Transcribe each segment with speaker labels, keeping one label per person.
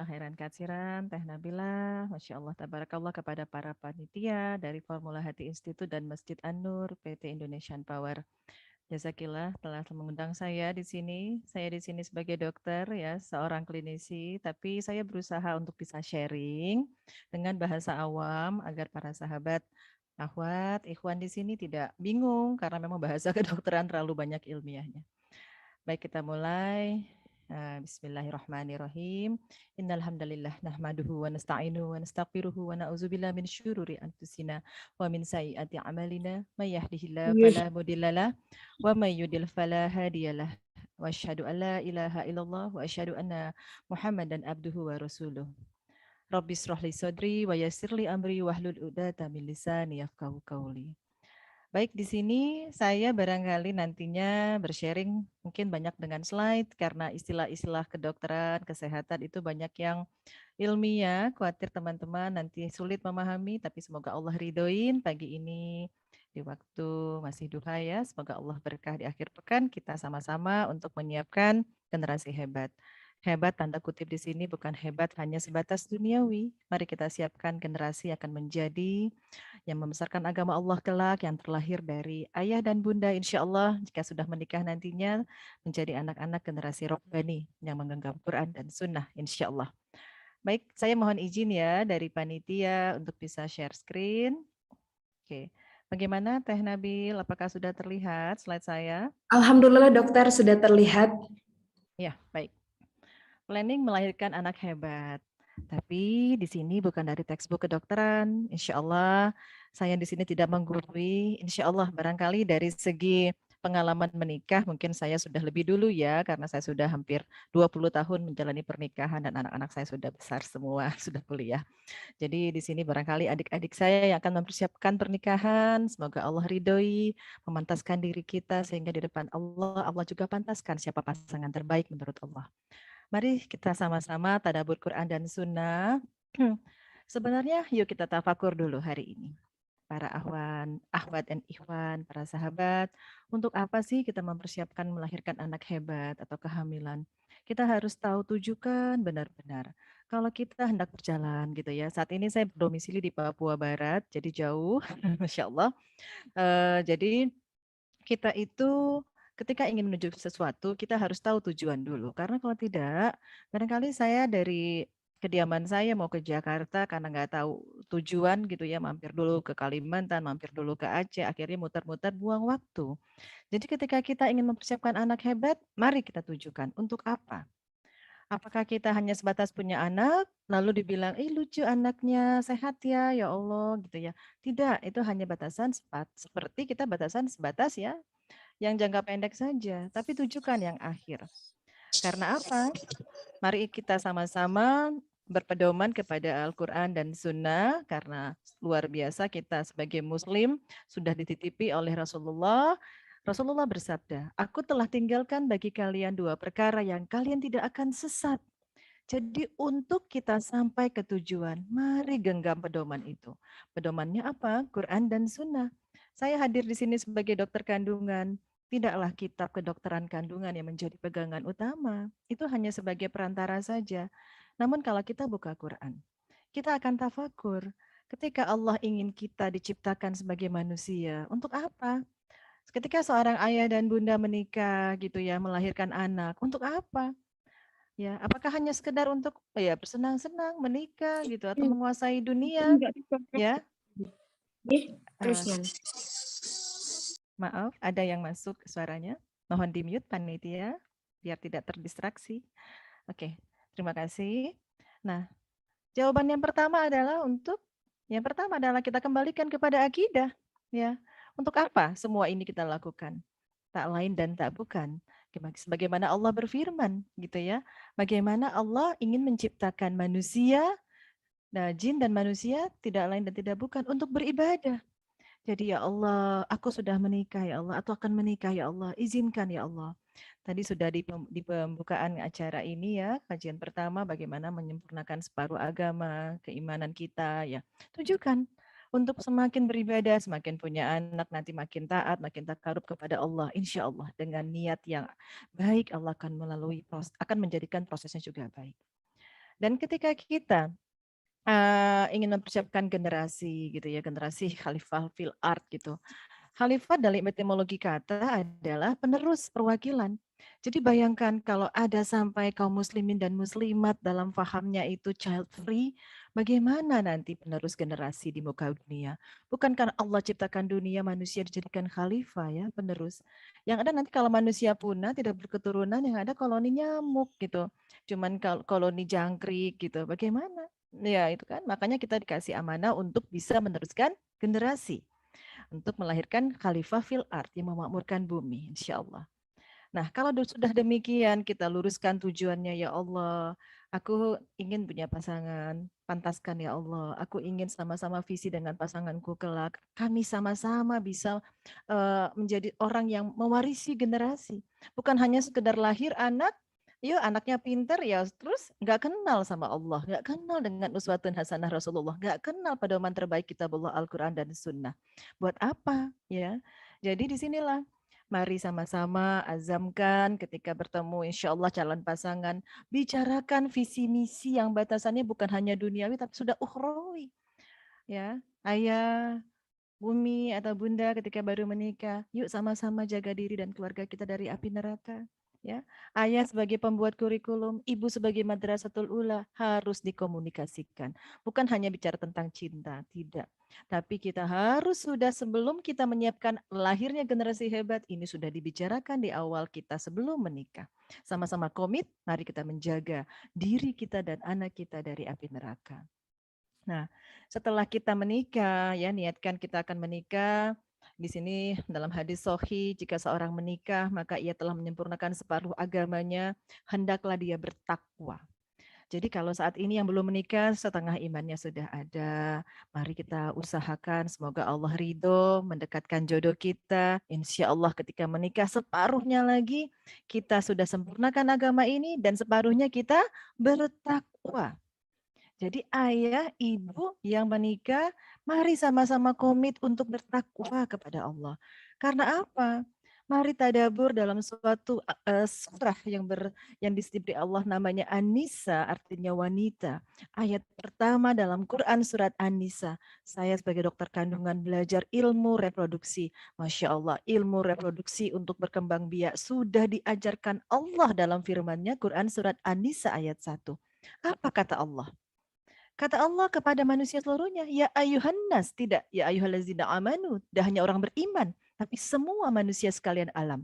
Speaker 1: Jazakallah khairan katsiran, Teh Nabila. Masya Allah, tabarakallah kepada para panitia dari Formula Hati Institute dan Masjid An-Nur PT Indonesian Power. Jazakillah telah mengundang saya di sini. Saya di sini sebagai dokter ya, seorang klinisi, tapi saya berusaha untuk bisa sharing dengan bahasa awam agar para sahabat, akhwat, ikhwan di sini tidak bingung karena memang bahasa kedokteran terlalu banyak ilmiahnya. Baik, kita mulai. Bismillahirrahmanirrahim. Innal hamdalillah nahmaduhu wa nasta'inuhu wa nastaghfiruhu wa na'udzubillahi min syururi anfusina wa min sayyiati a'malina may yahdihillahu fala mudhillalah wa may yudlil fala hadiyalah. Wa asyhadu an la ilaha illallah wa asyhadu anna Muhammadan abduhu wa rasuluh. Rabbi israh li sadri wa yassir li amri wahlul 'uqdatam min lisani yafqahu qawli. Baik, di sini saya barangkali nantinya bersharing mungkin banyak dengan slide karena istilah-istilah kedokteran, kesehatan itu banyak yang ilmiah. Khawatir teman-teman nanti sulit memahami, tapi semoga Allah ridhoin pagi ini di waktu masih duha ya. Semoga Allah berkah di akhir pekan kita sama-sama untuk menyiapkan generasi hebat. Hebat tanda kutip di sini bukan hebat hanya sebatas duniawi. Mari kita siapkan generasi akan menjadi yang membesarkan agama Allah kelak, yang terlahir dari ayah dan bunda insya Allah jika sudah menikah nantinya menjadi anak-anak generasi Robbani yang menggenggam Quran dan Sunnah insya Allah. Baik, saya mohon izin ya dari panitia untuk bisa share screen. Oke, bagaimana Teh Nabil? Apakah sudah terlihat slide saya?
Speaker 2: Alhamdulillah dokter sudah terlihat.
Speaker 1: Ya, baik. Planning melahirkan anak hebat. Tapi di sini bukan dari textbook kedokteran. Insya Allah saya di sini tidak menggurui. Insya Allah barangkali dari segi pengalaman menikah mungkin saya sudah lebih dulu ya karena saya sudah hampir 20 tahun menjalani pernikahan dan anak-anak saya sudah besar semua, sudah kuliah. Jadi di sini barangkali adik-adik saya yang akan mempersiapkan pernikahan, semoga Allah ridhoi, memantaskan diri kita sehingga di depan Allah, Allah juga pantaskan siapa pasangan terbaik menurut Allah. Mari kita sama-sama tadabbur Quran dan Sunnah. Sebenarnya yuk kita tafakur dulu hari ini. Para ahwan, ahwat dan ikhwan, para sahabat, untuk apa sih kita mempersiapkan melahirkan anak hebat atau kehamilan? Kita harus tahu tujukan benar-benar. Kalau kita hendak berjalan gitu ya, saat ini saya berdomisili di Papua Barat, jadi jauh, Masya Allah. Jadi kita itu ketika ingin menuju sesuatu, kita harus tahu tujuan dulu. Karena kalau tidak, barangkali saya dari kediaman saya mau ke Jakarta karena nggak tahu tujuan gitu ya, mampir dulu ke Kalimantan, mampir dulu ke Aceh, akhirnya muter-muter buang waktu. Jadi ketika kita ingin mempersiapkan anak hebat, mari kita tujukan untuk apa? Apakah kita hanya sebatas punya anak, lalu dibilang, lucu anaknya, sehat ya Allah gitu ya. Tidak, itu hanya batasan seperti kita batasan sebatas ya yang jangka pendek saja, tapi tujukan yang akhir. Karena apa? Mari kita sama-sama berpedoman kepada Al-Quran dan Sunnah, karena luar biasa kita sebagai Muslim sudah dititipi oleh Rasulullah. Rasulullah bersabda, aku telah tinggalkan bagi kalian dua perkara yang kalian tidak akan sesat. Jadi untuk kita sampai ke tujuan, mari genggam pedoman itu. Pedomannya apa? Quran dan Sunnah. Saya hadir di sini sebagai dokter kandungan. Tidaklah kitab kedokteran kandungan yang menjadi pegangan utama. Itu hanya sebagai perantara saja. Namun kalau kita buka Quran, kita akan tafakur. Ketika Allah ingin kita diciptakan sebagai manusia, untuk apa? Ketika seorang ayah dan bunda menikah gitu ya, melahirkan anak, untuk apa? Ya, apakah hanya sekedar untuk ya bersenang-senang, menikah gitu atau menguasai dunia? Ya,
Speaker 2: Terus
Speaker 1: eh, maaf, ada yang masuk suaranya. Mohon di-mute panitia biar tidak terdistraksi. Oke, terima kasih. Nah, jawaban yang pertama adalah kita kembalikan kepada akidah. Ya, untuk apa semua ini kita lakukan? Tak lain dan tak bukan. Sebagaimana Allah berfirman, gitu ya. Bagaimana Allah ingin menciptakan manusia, nah jin dan manusia tidak lain dan tidak bukan untuk beribadah. Jadi ya Allah, aku sudah menikah ya Allah, atau akan menikah ya Allah, izinkan ya Allah. Tadi sudah di pembukaan acara ini ya, kajian pertama bagaimana menyempurnakan separuh agama, keimanan kita ya. Tujukan untuk semakin beribadah, semakin punya anak, nanti makin taat, makin takarub kepada Allah. Insya Allah dengan niat yang baik Allah akan akan menjadikan prosesnya juga baik. Dan ketika kita ingin mempersiapkan generasi gitu ya, generasi khalifah fil art gitu. Khalifah dalam etimologi kata adalah penerus perwakilan. Jadi bayangkan kalau ada sampai kaum muslimin dan muslimat dalam fahamnya itu child free, bagaimana nanti penerus generasi di muka dunia? Bukankah Allah ciptakan dunia manusia dijadikan khalifah ya, penerus. Yang ada nanti kalau manusia punah tidak berketurunan, yang ada koloni nyamuk gitu. Cuman koloni jangkrik gitu. Bagaimana? Ya itu kan, makanya kita dikasih amanah untuk bisa meneruskan generasi untuk melahirkan khalifah fil ard yang memakmurkan bumi, insya Allah. Nah, kalau sudah demikian, kita luruskan tujuannya, ya Allah. Aku ingin punya pasangan, pantaskan ya Allah. Aku ingin sama-sama visi dengan pasanganku kelak. Kami sama-sama bisa menjadi orang yang mewarisi generasi. Bukan hanya sekedar lahir anak, yuk anaknya pinter ya, terus nggak kenal sama Allah, nggak kenal dengan uswatun hasanah Rasulullah, nggak kenal pedoman terbaik kitabullah Al-Quran dan Sunnah. Buat apa ya? Jadi disinilah mari sama-sama azamkan ketika bertemu insya Allah calon pasangan, bicarakan visi misi yang batasannya bukan hanya duniawi tapi sudah ukhrawi. Ya, ayah, bumi atau bunda ketika baru menikah, yuk sama-sama jaga diri dan keluarga kita dari api neraka. Ya, ayah sebagai pembuat kurikulum, ibu sebagai madrasatul ula harus dikomunikasikan. Bukan hanya bicara tentang cinta, tidak. Tapi kita harus sudah sebelum kita menyiapkan lahirnya generasi hebat, ini sudah dibicarakan di awal kita sebelum menikah. Sama-sama komit, mari kita menjaga diri kita dan anak kita dari api neraka. Nah, setelah kita menikah, ya niatkan kita akan menikah. Di sini dalam hadis Sahih, jika seorang menikah, maka ia telah menyempurnakan separuh agamanya, hendaklah dia bertakwa. Jadi kalau saat ini yang belum menikah, setengah imannya sudah ada. Mari kita usahakan, semoga Allah ridho, mendekatkan jodoh kita. Insya Allah ketika menikah, separuhnya lagi kita sudah sempurnakan agama ini, dan separuhnya kita bertakwa. Jadi ayah, ibu yang menikah, mari sama-sama komit untuk bertakwa kepada Allah. Karena apa? Mari tadabur dalam suatu surah yang diberi Allah namanya An-Nisa, artinya wanita. Ayat pertama dalam Quran surat An-Nisa. Saya sebagai dokter kandungan belajar ilmu reproduksi. Masya Allah, ilmu reproduksi untuk berkembang biak sudah diajarkan Allah dalam firman-Nya Quran surat An-Nisa ayat 1. Apa kata Allah? Kata Allah kepada manusia seluruhnya, ya ayuhan nas, tidak ya ayyuhallazina amanu, tidak hanya orang beriman, tapi semua manusia sekalian alam.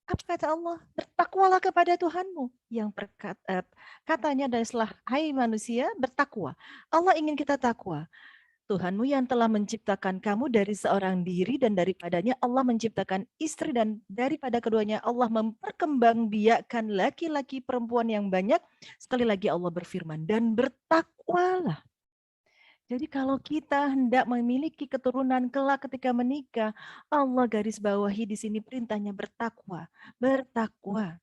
Speaker 1: Apa kata Allah? Bertakwalah kepada Tuhanmu. Katanya adalah, hai manusia, bertakwa. Allah ingin kita takwa. Tuhanmu yang telah menciptakan kamu dari seorang diri dan daripadanya Allah menciptakan istri dan daripada keduanya Allah memperkembangbiakkan laki-laki perempuan yang banyak. Sekali lagi Allah berfirman, dan bertakwalah. Jadi kalau kita hendak memiliki keturunan kelak ketika menikah, Allah garis bawahi di sini perintahnya bertakwa, bertakwa.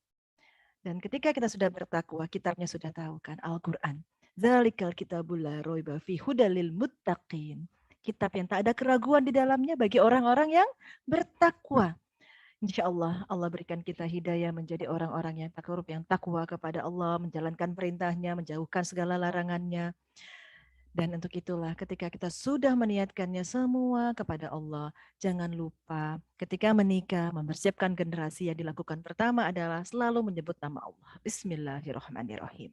Speaker 1: Dan ketika kita sudah bertakwa, kitabnya sudah tahu kan, Al-Quran. Zalikal kitabul la raiba fi hudalil muttaqin. Kitab yang tak ada keraguan di dalamnya bagi orang-orang yang bertakwa. Insya Allah, Allah berikan kita hidayah menjadi orang-orang yang takarub, yang takwa kepada Allah, menjalankan perintahnya, menjauhkan segala larangannya. Dan untuk itulah ketika kita sudah meniatkannya semua kepada Allah, jangan lupa ketika menikah, mempersiapkan generasi yang dilakukan pertama adalah selalu menyebut nama Allah. Bismillahirrahmanirrahim.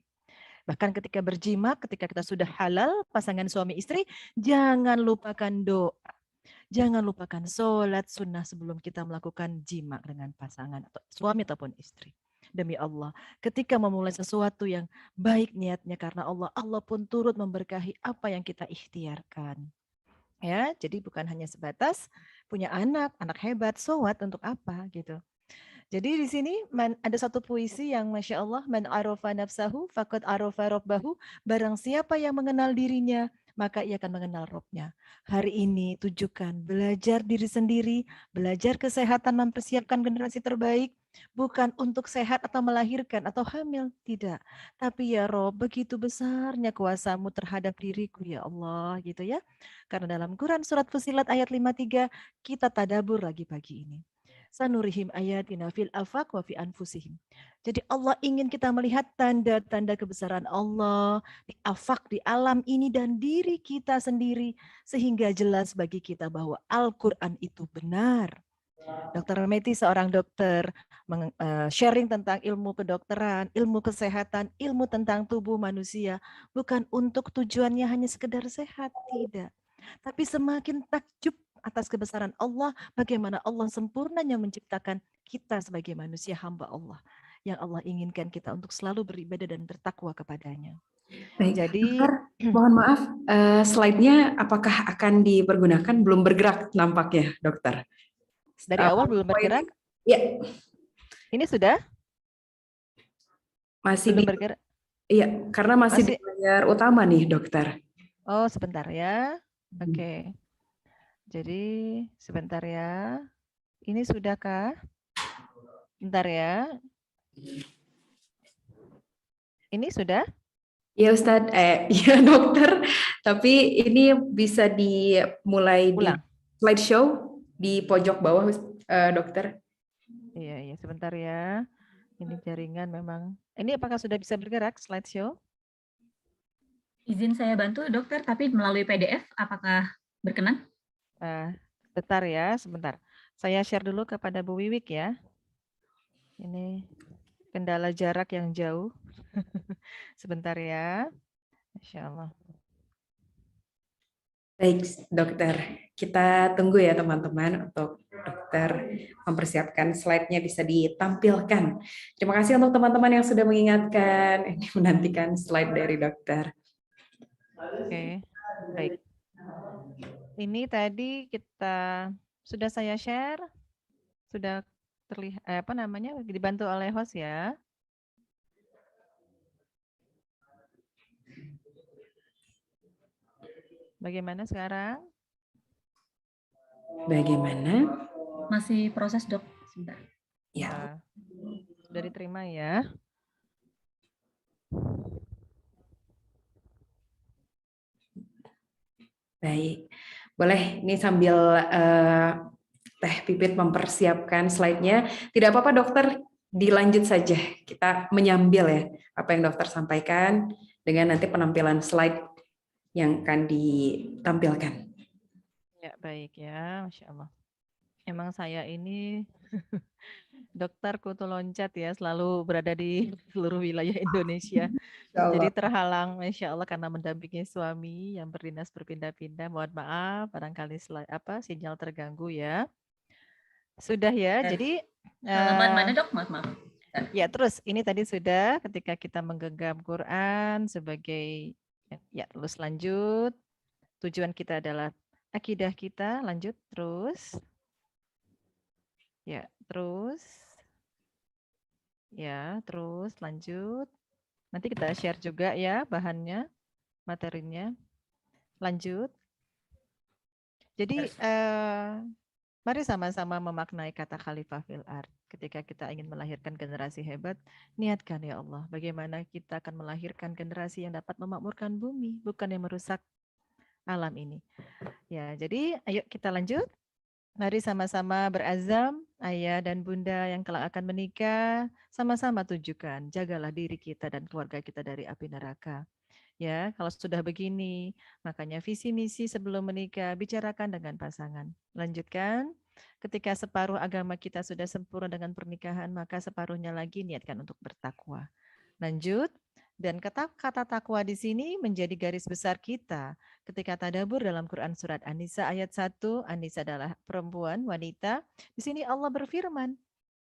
Speaker 1: Bahkan ketika berjima, ketika kita sudah halal, pasangan suami istri, jangan lupakan doa. Jangan lupakan sholat sunnah sebelum kita melakukan jima dengan pasangan atau suami ataupun istri. Demi Allah, ketika memulai sesuatu yang baik niatnya karena Allah, Allah pun turut memberkahi apa yang kita ikhtiarkan. Ya, jadi bukan hanya sebatas punya anak, anak hebat, so what, untuk apa gitu. Jadi di sini ada satu puisi yang Masya Allah, man arofa nafsahu fakot arofa robbahu, barang siapa yang mengenal dirinya, maka ia akan mengenal Robnya. Hari ini tujukan belajar diri sendiri, belajar kesehatan, mempersiapkan generasi terbaik, bukan untuk sehat atau melahirkan atau hamil, tidak. Tapi ya Rob, begitu besarnya kuasamu terhadap diriku ya Allah, gitu ya. Karena dalam Quran surat Fusilat ayat 53, kita tadabur lagi pagi ini. Sanurihim ayatina fil afaq wa fi anfusihim. Jadi Allah ingin kita melihat tanda-tanda kebesaran Allah di afaq, di alam ini dan diri kita sendiri sehingga jelas bagi kita bahwa Al-Qur'an itu benar. Dokter Meti seorang dokter sharing tentang ilmu kedokteran, ilmu kesehatan, ilmu tentang tubuh manusia bukan untuk tujuannya hanya sekedar sehat, tidak. Tapi semakin takjub atas kebesaran Allah, bagaimana Allah sempurnanya menciptakan kita sebagai manusia hamba Allah yang Allah inginkan kita untuk selalu beribadah dan bertakwa kepadanya.
Speaker 2: Baik,
Speaker 1: Jadi
Speaker 2: dokter, mohon maaf, slide-nya apakah akan dipergunakan? Belum bergerak nampaknya, dokter.
Speaker 1: dari awal belum bergerak.
Speaker 2: Ya,
Speaker 1: Ini sudah
Speaker 2: masih
Speaker 1: belum bergerak.
Speaker 2: Iya, karena masih di layar utama nih, dokter.
Speaker 1: Oh, sebentar ya. Oke. Jadi sebentar ya. Ini sudahkah? Bentar ya. Ini sudah?
Speaker 2: Ya Ustadz, ya dokter. Tapi ini bisa dimulai di slideshow di pojok bawah, dokter.
Speaker 1: Iya, sebentar ya. Ini jaringan memang. Ini apakah sudah bisa bergerak slideshow?
Speaker 3: Izin saya bantu dokter, tapi melalui PDF, apakah berkenan?
Speaker 1: Bentar ya, sebentar. Saya share dulu kepada Bu Wiwik ya. Ini kendala jarak yang jauh. Sebentar ya. Insya Allah.
Speaker 2: Baik, dokter. Kita tunggu ya teman-teman untuk dokter mempersiapkan slide-nya bisa ditampilkan. Terima kasih untuk teman-teman yang sudah mengingatkan, ini menantikan slide dari dokter.
Speaker 1: Oke, baik. Ini tadi kita sudah saya share, sudah terlihat dibantu oleh host ya. Bagaimana sekarang?
Speaker 2: Bagaimana?
Speaker 3: Masih proses, Dok. Sebentar.
Speaker 2: Ya.
Speaker 1: Sudah diterima ya.
Speaker 2: Baik. Boleh ini sambil Teh Pipit mempersiapkan slide-nya. Tidak apa-apa dokter, dilanjut saja. Kita menyambil ya apa yang dokter sampaikan dengan nanti penampilan slide yang akan ditampilkan.
Speaker 1: Ya, baik ya, Masya Allah. Emang saya ini dokter kutu loncat ya, selalu berada di seluruh wilayah Indonesia. Jadi terhalang, Masya Allah, karena mendampingi suami yang berdinas berpindah-pindah. Mohon maaf, barangkali sinyal terganggu ya. Sudah ya, jadi
Speaker 3: halaman mana dok? Maaf.
Speaker 1: Ya, terus ini tadi sudah ketika kita menggenggam Quran sebagai ya, terus lanjut. Tujuan kita adalah akidah kita, lanjut terus. Ya, terus. Ya, terus lanjut. Nanti kita share juga ya bahannya, materinya. Lanjut. Jadi mari sama-sama memaknai kata khalifah fil ard. Ketika kita ingin melahirkan generasi hebat, niatkan ya Allah, bagaimana kita akan melahirkan generasi yang dapat memakmurkan bumi, bukan yang merusak alam ini. Ya, jadi ayo kita lanjut. Mari sama-sama berazam, ayah dan bunda yang kelak akan menikah, sama-sama tunjukkan, jagalah diri kita dan keluarga kita dari api neraka. Ya, kalau sudah begini, makanya visi misi sebelum menikah bicarakan dengan pasangan. Lanjutkan. Ketika separuh agama kita sudah sempurna dengan pernikahan, maka separuhnya lagi niatkan untuk bertakwa. Lanjut. Dan kata takwa di sini menjadi garis besar kita ketika tadabbur dalam Quran surat An-Nisa ayat 1. An-Nisa adalah perempuan, wanita. Di sini Allah berfirman,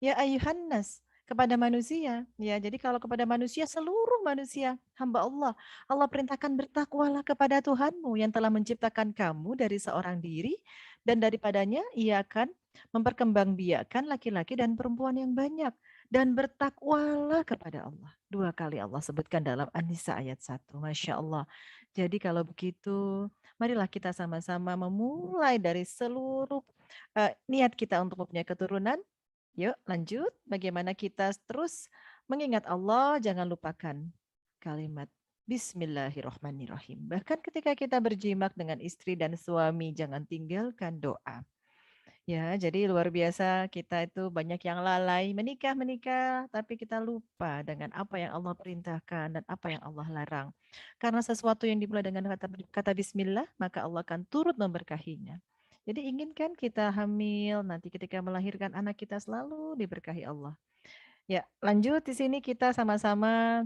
Speaker 1: ya ayuhan nas, kepada manusia. Ya, jadi kalau kepada manusia, seluruh manusia, hamba Allah. Allah perintahkan bertakwalah kepada Tuhanmu yang telah menciptakan kamu dari seorang diri dan daripadanya ia akan memperkembangbiakkan laki-laki dan perempuan yang banyak. Dan bertakwalah kepada Allah. 2 kali Allah sebutkan dalam An-Nisa ayat 1. Masya Allah. Jadi kalau begitu, marilah kita sama-sama memulai dari seluruh niat kita untuk mempunyai keturunan. Yuk lanjut, bagaimana kita terus mengingat Allah, jangan lupakan kalimat Bismillahirrahmanirrahim. Bahkan ketika kita berjimak dengan istri dan suami, jangan tinggalkan doa. Ya, jadi luar biasa kita itu banyak yang lalai menikah, tapi kita lupa dengan apa yang Allah perintahkan dan apa yang Allah larang. Karena sesuatu yang dimulai dengan kata bismillah, maka Allah akan turut memberkahinya. Jadi inginkan kita hamil, nanti ketika melahirkan anak kita selalu diberkahi Allah. Ya, lanjut di sini kita sama-sama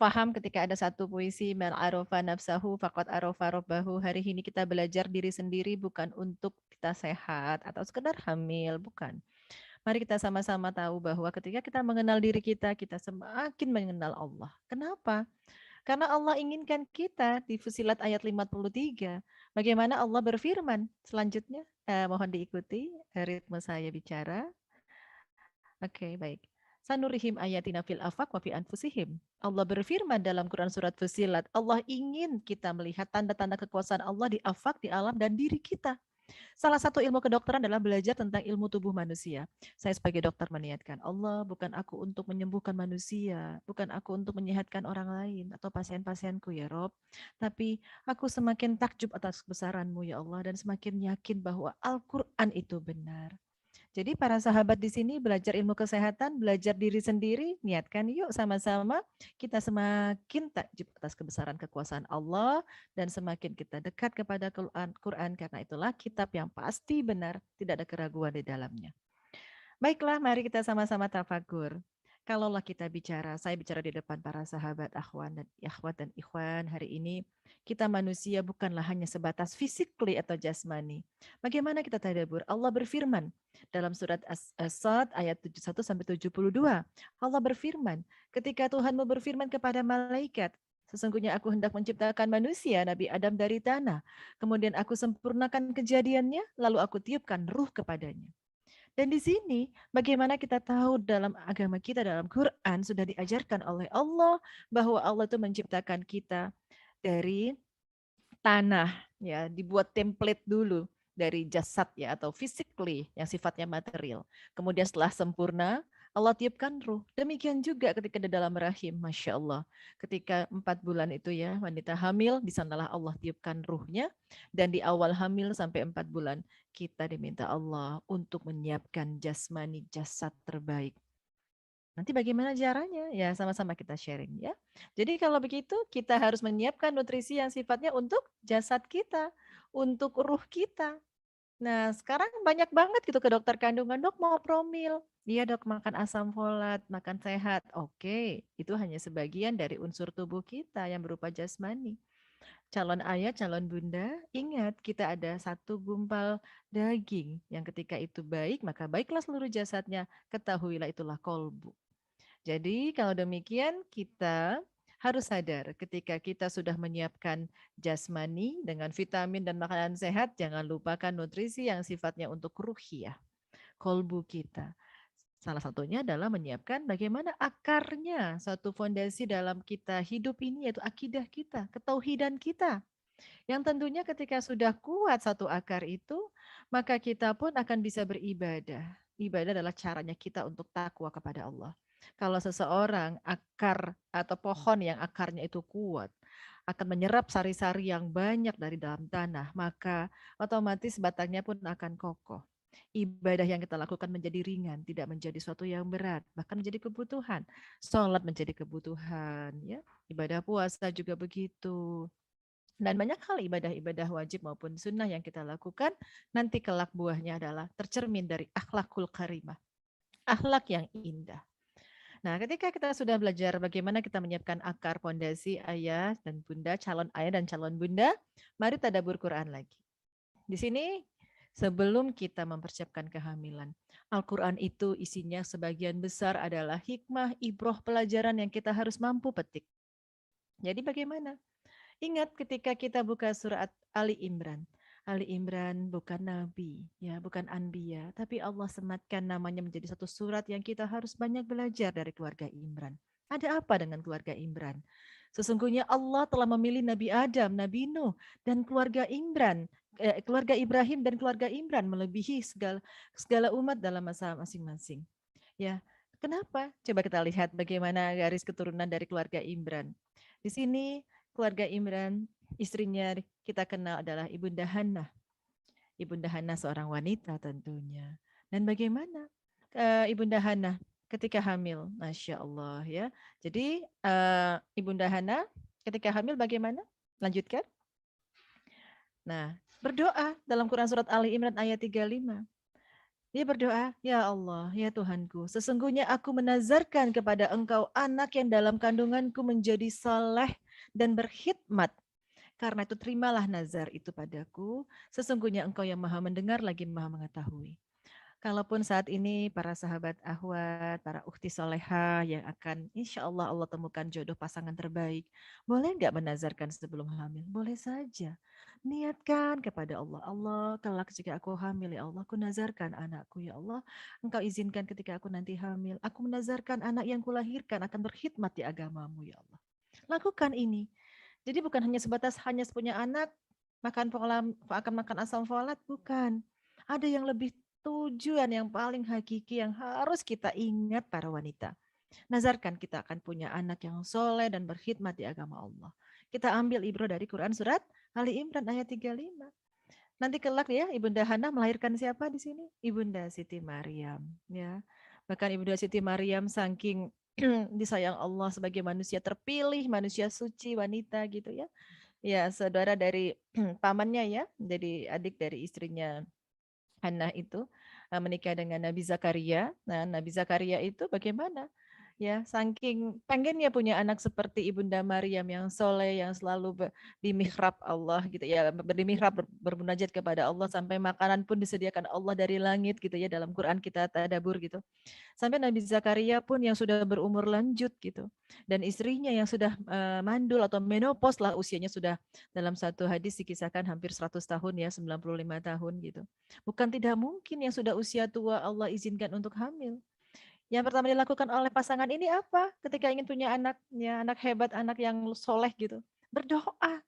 Speaker 1: faham ketika ada satu puisi man arafa nafsahu faqad arafa rabbahu. Hari ini kita belajar diri sendiri bukan untuk kita sehat atau sekedar hamil, bukan. Mari kita sama-sama tahu bahwa ketika kita mengenal diri kita, kita semakin mengenal Allah. Kenapa? Karena Allah inginkan kita di Fusilat ayat 53. Bagaimana Allah berfirman selanjutnya? Mohon diikuti ritme saya bicara. Oke, baik. Sanurihim ayatina fil afaq wa fi anfusihim. Allah berfirman dalam Quran surat Fusilat, Allah ingin kita melihat tanda-tanda kekuasaan Allah di afaq, di alam, dan diri kita. Salah satu ilmu kedokteran adalah belajar tentang ilmu tubuh manusia. Saya sebagai dokter meniatkan, Allah bukan aku untuk menyembuhkan manusia, bukan aku untuk menyehatkan orang lain atau pasien-pasienku ya Rob, tapi aku semakin takjub atas kebesaranmu ya Allah dan semakin yakin bahwa Al-Quran itu benar. Jadi para sahabat di sini belajar ilmu kesehatan, belajar diri sendiri, niatkan yuk sama-sama kita semakin takjub atas kebesaran kekuasaan Allah dan semakin kita dekat kepada Quran karena itulah kitab yang pasti benar, tidak ada keraguan di dalamnya. Baiklah, mari kita sama-sama tafakur. Kalaulah kita bicara, saya bicara di depan para sahabat akhwat dan ikhwan hari ini, kita manusia bukanlah hanya sebatas physically atau jasmani. Bagaimana kita tadabbur? Allah berfirman dalam surat As-Sad ayat 71 sampai 72. Allah berfirman, ketika Tuhanmu berfirman kepada malaikat, sesungguhnya aku hendak menciptakan manusia, Nabi Adam dari tanah. Kemudian aku sempurnakan kejadiannya, lalu aku tiupkan ruh kepadanya. Dan di sini bagaimana kita tahu dalam agama kita, dalam Quran sudah diajarkan oleh Allah bahwa Allah itu menciptakan kita dari tanah, ya, dibuat template dulu dari jasad ya atau physically yang sifatnya material. Kemudian setelah sempurna, Allah tiupkan ruh. Demikian juga ketika di dalam rahim, Masya Allah. Ketika 4 bulan itu ya, wanita hamil, di sanalah Allah tiupkan ruhnya. Dan di awal hamil sampai 4 bulan, kita diminta Allah untuk menyiapkan jasmani, jasad terbaik. Nanti bagaimana caranya? Ya sama-sama kita sharing ya. Jadi kalau begitu kita harus menyiapkan nutrisi yang sifatnya untuk jasad kita, untuk ruh kita. Nah sekarang banyak banget gitu ke dokter kandungan, dok mau promil. Iya dok makan asam folat, makan sehat. Oke, itu hanya sebagian dari unsur tubuh kita yang berupa jasmani. Calon ayah, calon bunda, ingat kita ada satu gumpal daging yang ketika itu baik, maka baiklah seluruh jasadnya. Ketahuilah itulah kolbu. Jadi kalau demikian kita harus sadar ketika kita sudah menyiapkan jasmani dengan vitamin dan makanan sehat, jangan lupakan nutrisi yang sifatnya untuk ruhiyah, kolbu kita. Salah satunya adalah menyiapkan bagaimana akarnya satu fondasi dalam kita hidup ini yaitu akidah kita, ketauhidan kita. Yang tentunya ketika sudah kuat satu akar itu, maka kita pun akan bisa beribadah. Ibadah adalah caranya kita untuk takwa kepada Allah. Kalau seseorang akar atau pohon yang akarnya itu kuat, akan menyerap sari-sari yang banyak dari dalam tanah, maka otomatis batangnya pun akan kokoh. Ibadah yang kita lakukan menjadi ringan, tidak menjadi suatu yang berat, bahkan menjadi kebutuhan. Sholat menjadi kebutuhan, ya. Ibadah puasa juga begitu. Dan banyak hal ibadah-ibadah wajib maupun sunnah yang kita lakukan, nanti kelak buahnya adalah tercermin dari akhlakul karimah. Akhlak yang indah. Nah, ketika kita sudah belajar bagaimana kita menyiapkan akar pondasi ayah dan bunda, calon ayah dan calon bunda, mari tadabbur Quran lagi. Di sini sebelum kita mempersiapkan kehamilan, Al-Quran itu isinya sebagian besar adalah hikmah, ibroh, pelajaran yang kita harus mampu petik. Jadi bagaimana? Ingat ketika kita buka surat Ali Imran. Ali Imran bukan nabi, ya, bukan anbiya, tapi Allah sematkan namanya menjadi satu surat yang kita harus banyak belajar dari keluarga Imran. Ada apa dengan keluarga Imran? Sesungguhnya Allah telah memilih Nabi Adam, Nabi Nuh, dan keluarga Imran, keluarga Ibrahim dan keluarga Imran melebihi segala umat dalam masa masing-masing. Ya, kenapa? Coba kita lihat bagaimana garis keturunan dari keluarga Imran. Di sini keluarga Imran, istrinya kita kenal adalah Ibunda Hannah. Ibunda Hana seorang wanita tentunya. Dan bagaimana Ibunda Hana ketika hamil? Masya Allah ya. Jadi Ibunda Hana ketika hamil bagaimana? Lanjutkan. Nah, berdoa dalam Quran surat Ali Imran ayat 35. Dia berdoa, "Ya Allah, ya Tuhanku, sesungguhnya aku menazarkan kepada Engkau anak yang dalam kandunganku menjadi saleh dan berkhidmat. Karena itu terimalah nazar itu padaku, sesungguhnya Engkau yang Maha mendengar lagi Maha mengetahui." Kalaupun saat ini para sahabat ahwat, para ukhti soleha yang akan insya Allah Allah temukan jodoh pasangan terbaik, boleh nggak menazarkan sebelum hamil? Boleh saja. Niatkan kepada Allah. Allah, kelak jika aku hamil, ya Allah, aku nazarkan anakku, ya Allah. Engkau izinkan ketika aku nanti hamil, aku menazarkan anak yang kulahirkan akan berkhidmat di agamamu, ya Allah. Lakukan ini. Jadi bukan hanya sebatas hanya punya anak, makan pola, akan makan asam folat, bukan. Ada yang lebih tujuan yang paling hakiki yang harus kita ingat para wanita. Nazarkan kita akan punya anak yang soleh dan berkhidmat di agama Allah. Kita ambil ibrah dari Quran surat Ali Imran ayat 35. Nanti kelak ya Ibunda Hana melahirkan siapa di sini? Ibunda Siti Maryam ya. Bahkan Ibunda Siti Maryam saking disayang Allah sebagai manusia terpilih, manusia suci, wanita gitu ya. Ya, saudara dari pamannya ya, jadi adik dari istrinya Hannah itu menikah dengan Nabi Zakaria. Nah, Nabi Zakaria itu bagaimana? Ya, saking pengennya punya anak seperti Ibunda Maryam yang soleh, yang selalu di mihrab Allah gitu ya, di mihrab bermunajat kepada Allah sampai makanan pun disediakan Allah dari langit gitu ya dalam Quran kita tadabbur gitu. Sampai Nabi Zakaria pun yang sudah berumur lanjut gitu. Dan istrinya yang sudah mandul atau menopause lah usianya sudah dalam satu hadis dikisahkan hampir 100 tahun ya, 95 tahun gitu. Bukan tidak mungkin yang sudah usia tua Allah izinkan untuk hamil. Yang pertama dilakukan oleh pasangan ini apa? Ketika ingin punya anak, ya anak hebat, anak yang soleh gitu. Berdoa.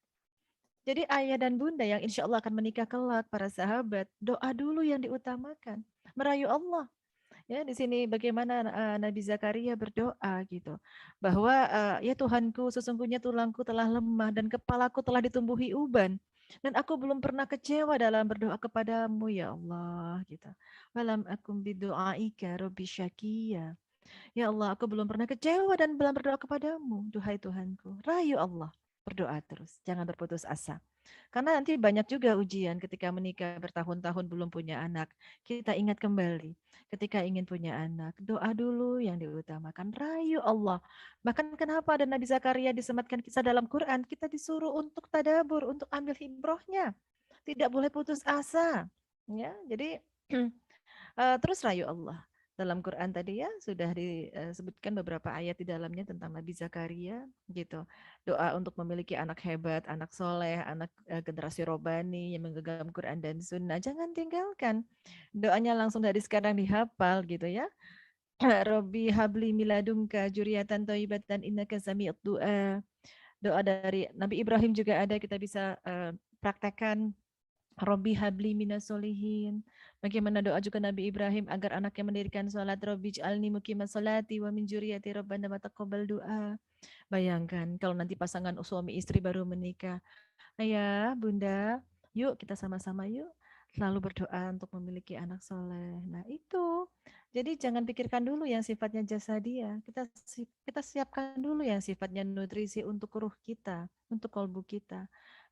Speaker 1: Jadi ayah dan bunda yang insya Allah akan menikah kelak, para sahabat, doa dulu yang diutamakan. Merayu Allah. Ya, di sini bagaimana Nabi Zakaria berdoa gitu. Bahwa ya Tuhanku, sesungguhnya tulangku telah lemah dan kepalaku telah ditumbuhi uban. Dan aku belum pernah kecewa dalam berdoa kepadamu ya Allah gitu. Walam akum bidu'aika rabbi syakiya. Ya Allah, aku belum pernah kecewa dan belum berdoa kepadamu. Duhai Tuhanku, rayu Allah. Berdoa terus, jangan berputus asa. Karena nanti banyak juga ujian ketika menikah bertahun-tahun belum punya anak. Kita ingat kembali, ketika ingin punya anak, doa dulu yang diutamakan. Rayu Allah. Bahkan kenapa ada Nabi Zakaria disematkan kisah dalam Quran, kita disuruh untuk tadabur, untuk ambil hibrohnya. Tidak boleh putus asa. Ya, jadi terus rayu Allah. Dalam Quran tadi ya sudah disebutkan beberapa ayat di dalamnya tentang Nabi Zakaria gitu. Doa untuk memiliki anak hebat, anak soleh, anak generasi robani yang menggenggam Quran dan Sunnah. Jangan tinggalkan. Doanya langsung dari sekarang dihafal gitu ya. Robbi habli miladunka juriatan thayyibatan innaka sami'ud du'a. Doa dari Nabi Ibrahim juga ada, kita bisa praktekkan. Robbi habli minas solihin. Bagaimana doa juga Nabi Ibrahim agar anaknya mendirikan sholat. Robbi ij'alni muqimas sholati wa min dzurriyyati rabbana wa taqabbal doa. Bayangkan kalau nanti pasangan suami istri baru menikah. Ayah, bunda, yuk kita sama-sama yuk. Selalu berdoa untuk memiliki anak soleh. Nah itu. Jadi jangan pikirkan dulu yang sifatnya jasadiah. Kita siapkan dulu yang sifatnya nutrisi untuk ruh kita, untuk kolbu kita.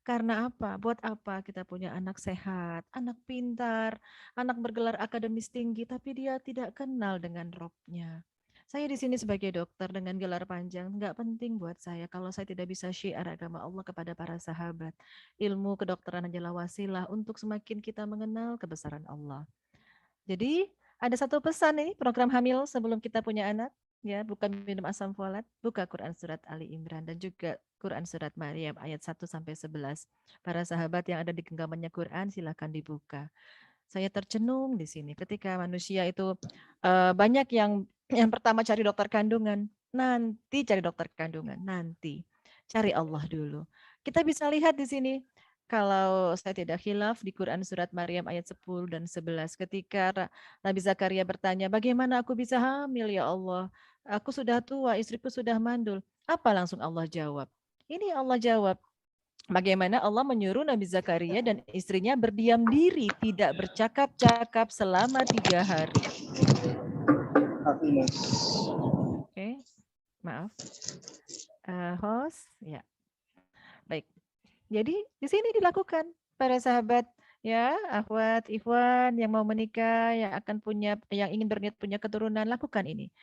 Speaker 1: Karena apa? Buat apa kita punya anak sehat, anak pintar, anak bergelar akademis tinggi, tapi dia tidak kenal dengan Robnya. Saya di sini sebagai dokter dengan gelar panjang, nggak penting buat saya kalau saya tidak bisa syiar agama Allah kepada para sahabat. Ilmu kedokteran adalah wasilah untuk semakin kita mengenal kebesaran Allah. Jadi ada satu pesan nih program hamil sebelum kita punya anak, ya bukan minum asam folat, buka Quran surat Ali Imran dan juga Quran surat Maryam ayat 1 sampai 11. Para sahabat yang ada di genggamannya Quran silakan dibuka. Saya tercenung di sini ketika manusia itu banyak yang pertama cari dokter kandungan, nanti cari dokter kandungan, nanti cari Allah dulu. Kita bisa lihat di sini kalau saya tidak khilaf di Quran surat Maryam ayat 10 dan 11 ketika Nabi Zakaria bertanya, "Bagaimana aku bisa hamil ya Allah? Aku sudah tua, istriku sudah mandul." Apa langsung Allah jawab? Ini Allah jawab, Bagaimana Allah menyuruh Nabi Zakaria dan istrinya berdiam diri, tidak bercakap-cakap selama 3 hari. Oke, maaf. Host, ya. Baik. Jadi di sini dilakukan para sahabat ya, akhwat, ikhwan yang mau menikah, yang ingin berniat punya keturunan, lakukan ini.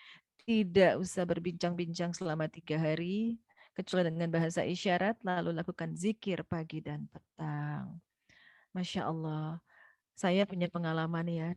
Speaker 1: Tidak usah berbincang-bincang selama 3 hari, kecuali dengan bahasa isyarat, lalu lakukan zikir pagi dan petang. Masya Allah, saya punya pengalaman ya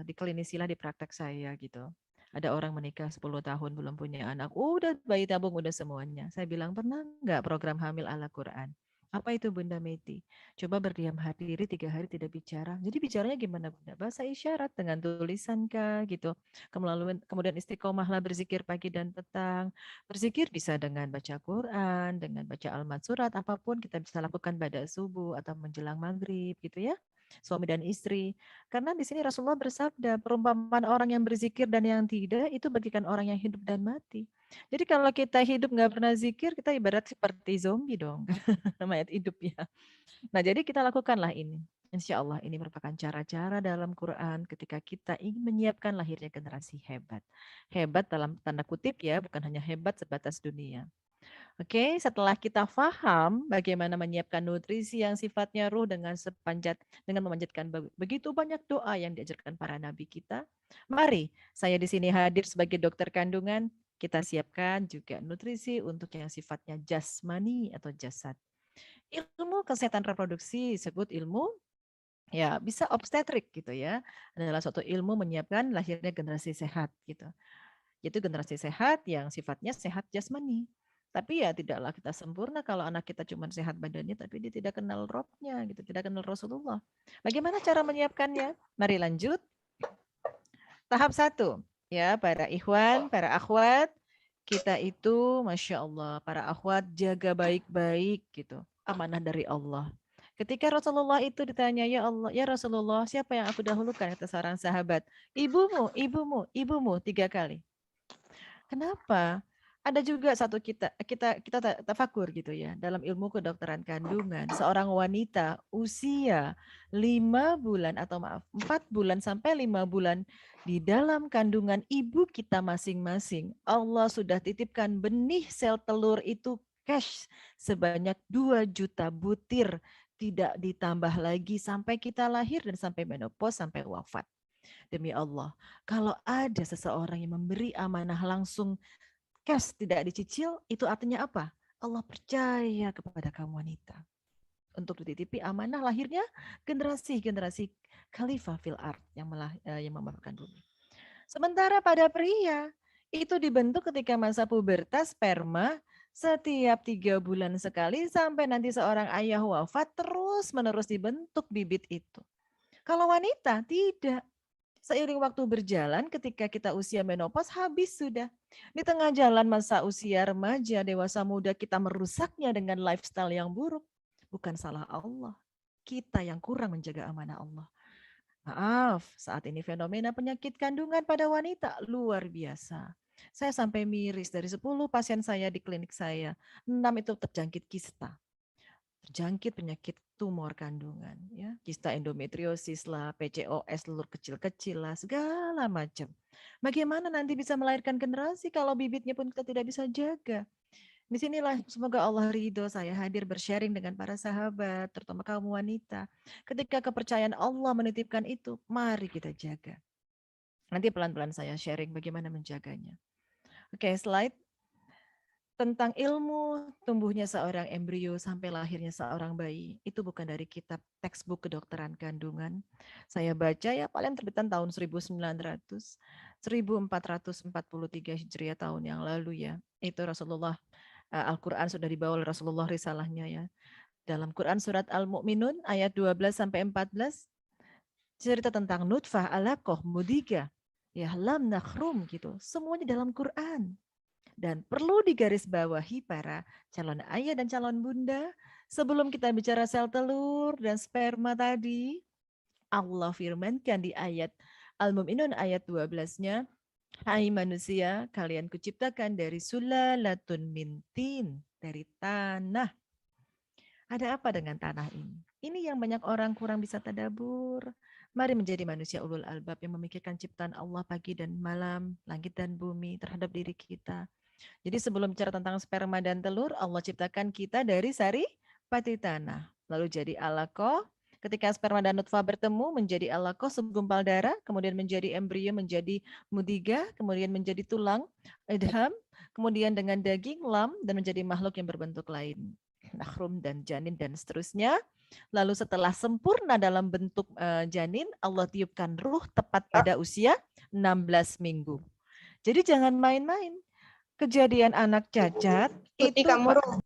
Speaker 1: di klinisilah di praktek saya gitu. Ada orang menikah 10 tahun belum punya anak, udah bayi tabung udah semuanya. Saya bilang, pernah nggak program hamil ala Quran? Apa itu Bunda Meti? Coba berdiam diri 3 hari tidak bicara. Jadi bicaranya gimana Bunda? Bahasa isyarat dengan tulisan kah gitu. Kemudian istiqomahlah berzikir pagi dan petang. Berzikir bisa dengan baca Quran, dengan baca almat surat, apapun kita bisa lakukan pada subuh atau menjelang maghrib gitu ya. Suami dan istri. Karena di sini Rasulullah bersabda, perumpamaan orang yang berzikir dan yang tidak itu bagikan orang yang hidup dan mati. Jadi kalau kita hidup nggak pernah zikir, kita ibarat seperti zombie dong, mayat hidup ya. Nah jadi kita lakukanlah ini. Insya Allah ini merupakan cara-cara dalam Quran ketika kita ingin menyiapkan lahirnya generasi hebat. Hebat dalam tanda kutip ya, bukan hanya hebat sebatas dunia. Oke, setelah kita paham bagaimana menyiapkan nutrisi yang sifatnya ruh dengan memanjatkan begitu banyak doa yang diajarkan para nabi kita. Mari, saya di sini hadir sebagai dokter kandungan, kita siapkan juga nutrisi untuk yang sifatnya jasmani atau jasad. Ilmu kesehatan reproduksi disebut ilmu ya bisa obstetrik gitu ya. Adalah suatu ilmu menyiapkan lahirnya generasi sehat gitu. Yaitu generasi sehat yang sifatnya sehat jasmani. Tapi ya tidaklah kita sempurna kalau anak kita cuma sehat badannya tapi dia tidak kenal rohnya gitu, tidak kenal Rasulullah. Bagaimana cara menyiapkannya? Mari lanjut. Tahap 1 ya para ikhwan, para akhwat, kita itu Masya Allah, para akhwat jaga baik-baik gitu, amanah dari Allah. Ketika Rasulullah itu ditanya, ya Allah, ya Rasulullah, siapa yang aku dahulukan? Kata seorang sahabat, ibumu, ibumu, ibumu 3 kali. Kenapa? Ada juga satu kita tafakur gitu ya dalam ilmu kedokteran kandungan seorang wanita usia 5 bulan atau maaf 4 bulan sampai 5 bulan di dalam kandungan ibu kita masing-masing Allah sudah titipkan benih sel telur itu cash sebanyak 2 juta butir tidak ditambah lagi sampai kita lahir dan sampai menopause sampai wafat. Demi Allah, kalau ada seseorang yang memberi amanah langsung cash tidak dicicil, itu artinya apa? Allah percaya kepada kamu wanita. Untuk dititipi amanah lahirnya generasi-generasi khalifah fil ard yang memaafkan bumi. Sementara pada pria, itu dibentuk ketika masa pubertas sperma setiap 3 bulan sekali sampai nanti seorang ayah wafat terus menerus dibentuk bibit itu. Kalau wanita tidak. Seiring waktu berjalan ketika kita usia menopause habis sudah. Di tengah jalan masa usia remaja, dewasa muda kita merusaknya dengan lifestyle yang buruk. Bukan salah Allah. Kita yang kurang menjaga amanah Allah. Maaf, saat ini fenomena penyakit kandungan pada wanita luar biasa. Saya sampai miris dari 10 pasien saya di klinik saya, 6 itu terjangkit kista, terjangkit penyakit tumor kandungan, ya, kista endometriosis lah, PCOS telur kecil-kecil lah, segala macam. Bagaimana nanti bisa melahirkan generasi kalau bibitnya pun kita tidak bisa jaga? Disinilah semoga Allah ridho saya hadir bersharing dengan para sahabat, terutama kaum wanita. Ketika kepercayaan Allah menitipkan itu, mari kita jaga. Nanti pelan-pelan saya sharing bagaimana menjaganya. Oke, slide. Tentang ilmu tumbuhnya seorang embrio sampai lahirnya seorang bayi itu bukan dari kitab textbook kedokteran kandungan. Saya baca ya paling terbitan tahun 1443 Hijriah tahun yang lalu ya. Itu Rasulullah Al-Qur'an sudah dibawa oleh Rasulullah risalahnya ya. Dalam Quran surat Al-Mu'minun ayat 12 sampai 14 cerita tentang nutfah, alaqah, mudghah, ya lam nakhrum gitu. Semuanya dalam Quran. Dan perlu digarisbawahi para calon ayah dan calon bunda, sebelum kita bicara sel telur dan sperma tadi, Allah firmankan di ayat Al-Mu'minun ayat 12-nya, hai manusia, kalian kuciptakan dari sulalatun min tin, dari tanah. Ada apa dengan tanah ini? Ini yang banyak orang kurang bisa tadabur. Mari menjadi manusia ulul albab yang memikirkan ciptaan Allah pagi dan malam, langit dan bumi terhadap diri kita. Jadi sebelum bicara tentang sperma dan telur, Allah ciptakan kita dari sari pati tanah. Lalu jadi alaqah. Ketika sperma dan nutfah bertemu menjadi alaqah segumpal darah, kemudian menjadi embrio, menjadi mudiga, kemudian menjadi tulang, idham, kemudian dengan daging, lam, dan menjadi makhluk yang berbentuk lain. Nakhrum dan janin dan seterusnya. Lalu setelah sempurna dalam bentuk janin, Allah tiupkan ruh tepat pada usia 16 minggu. Jadi jangan main-main. Kejadian anak cacat
Speaker 4: Tuti
Speaker 1: itu
Speaker 4: kamu
Speaker 1: Pak.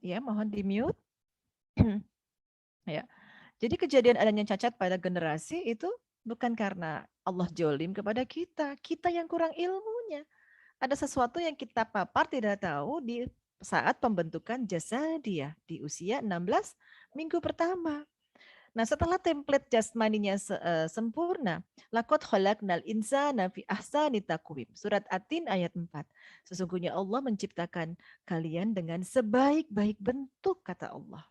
Speaker 1: Ya, mohon di-mute. Ya. Jadi kejadian adanya cacat pada generasi itu bukan karena Allah jolim kepada kita. Kita yang kurang ilmunya. Ada sesuatu yang kita papar tidak tahu di saat pembentukan jasadiyah di usia 16 minggu pertama. Nah, setelah template jasmaninya sempurna, laqad khalaqnal insana fi ahsani taqwim. Surat At-Tin ayat 4. Sesungguhnya Allah menciptakan kalian dengan sebaik-baik bentuk, kata Allah.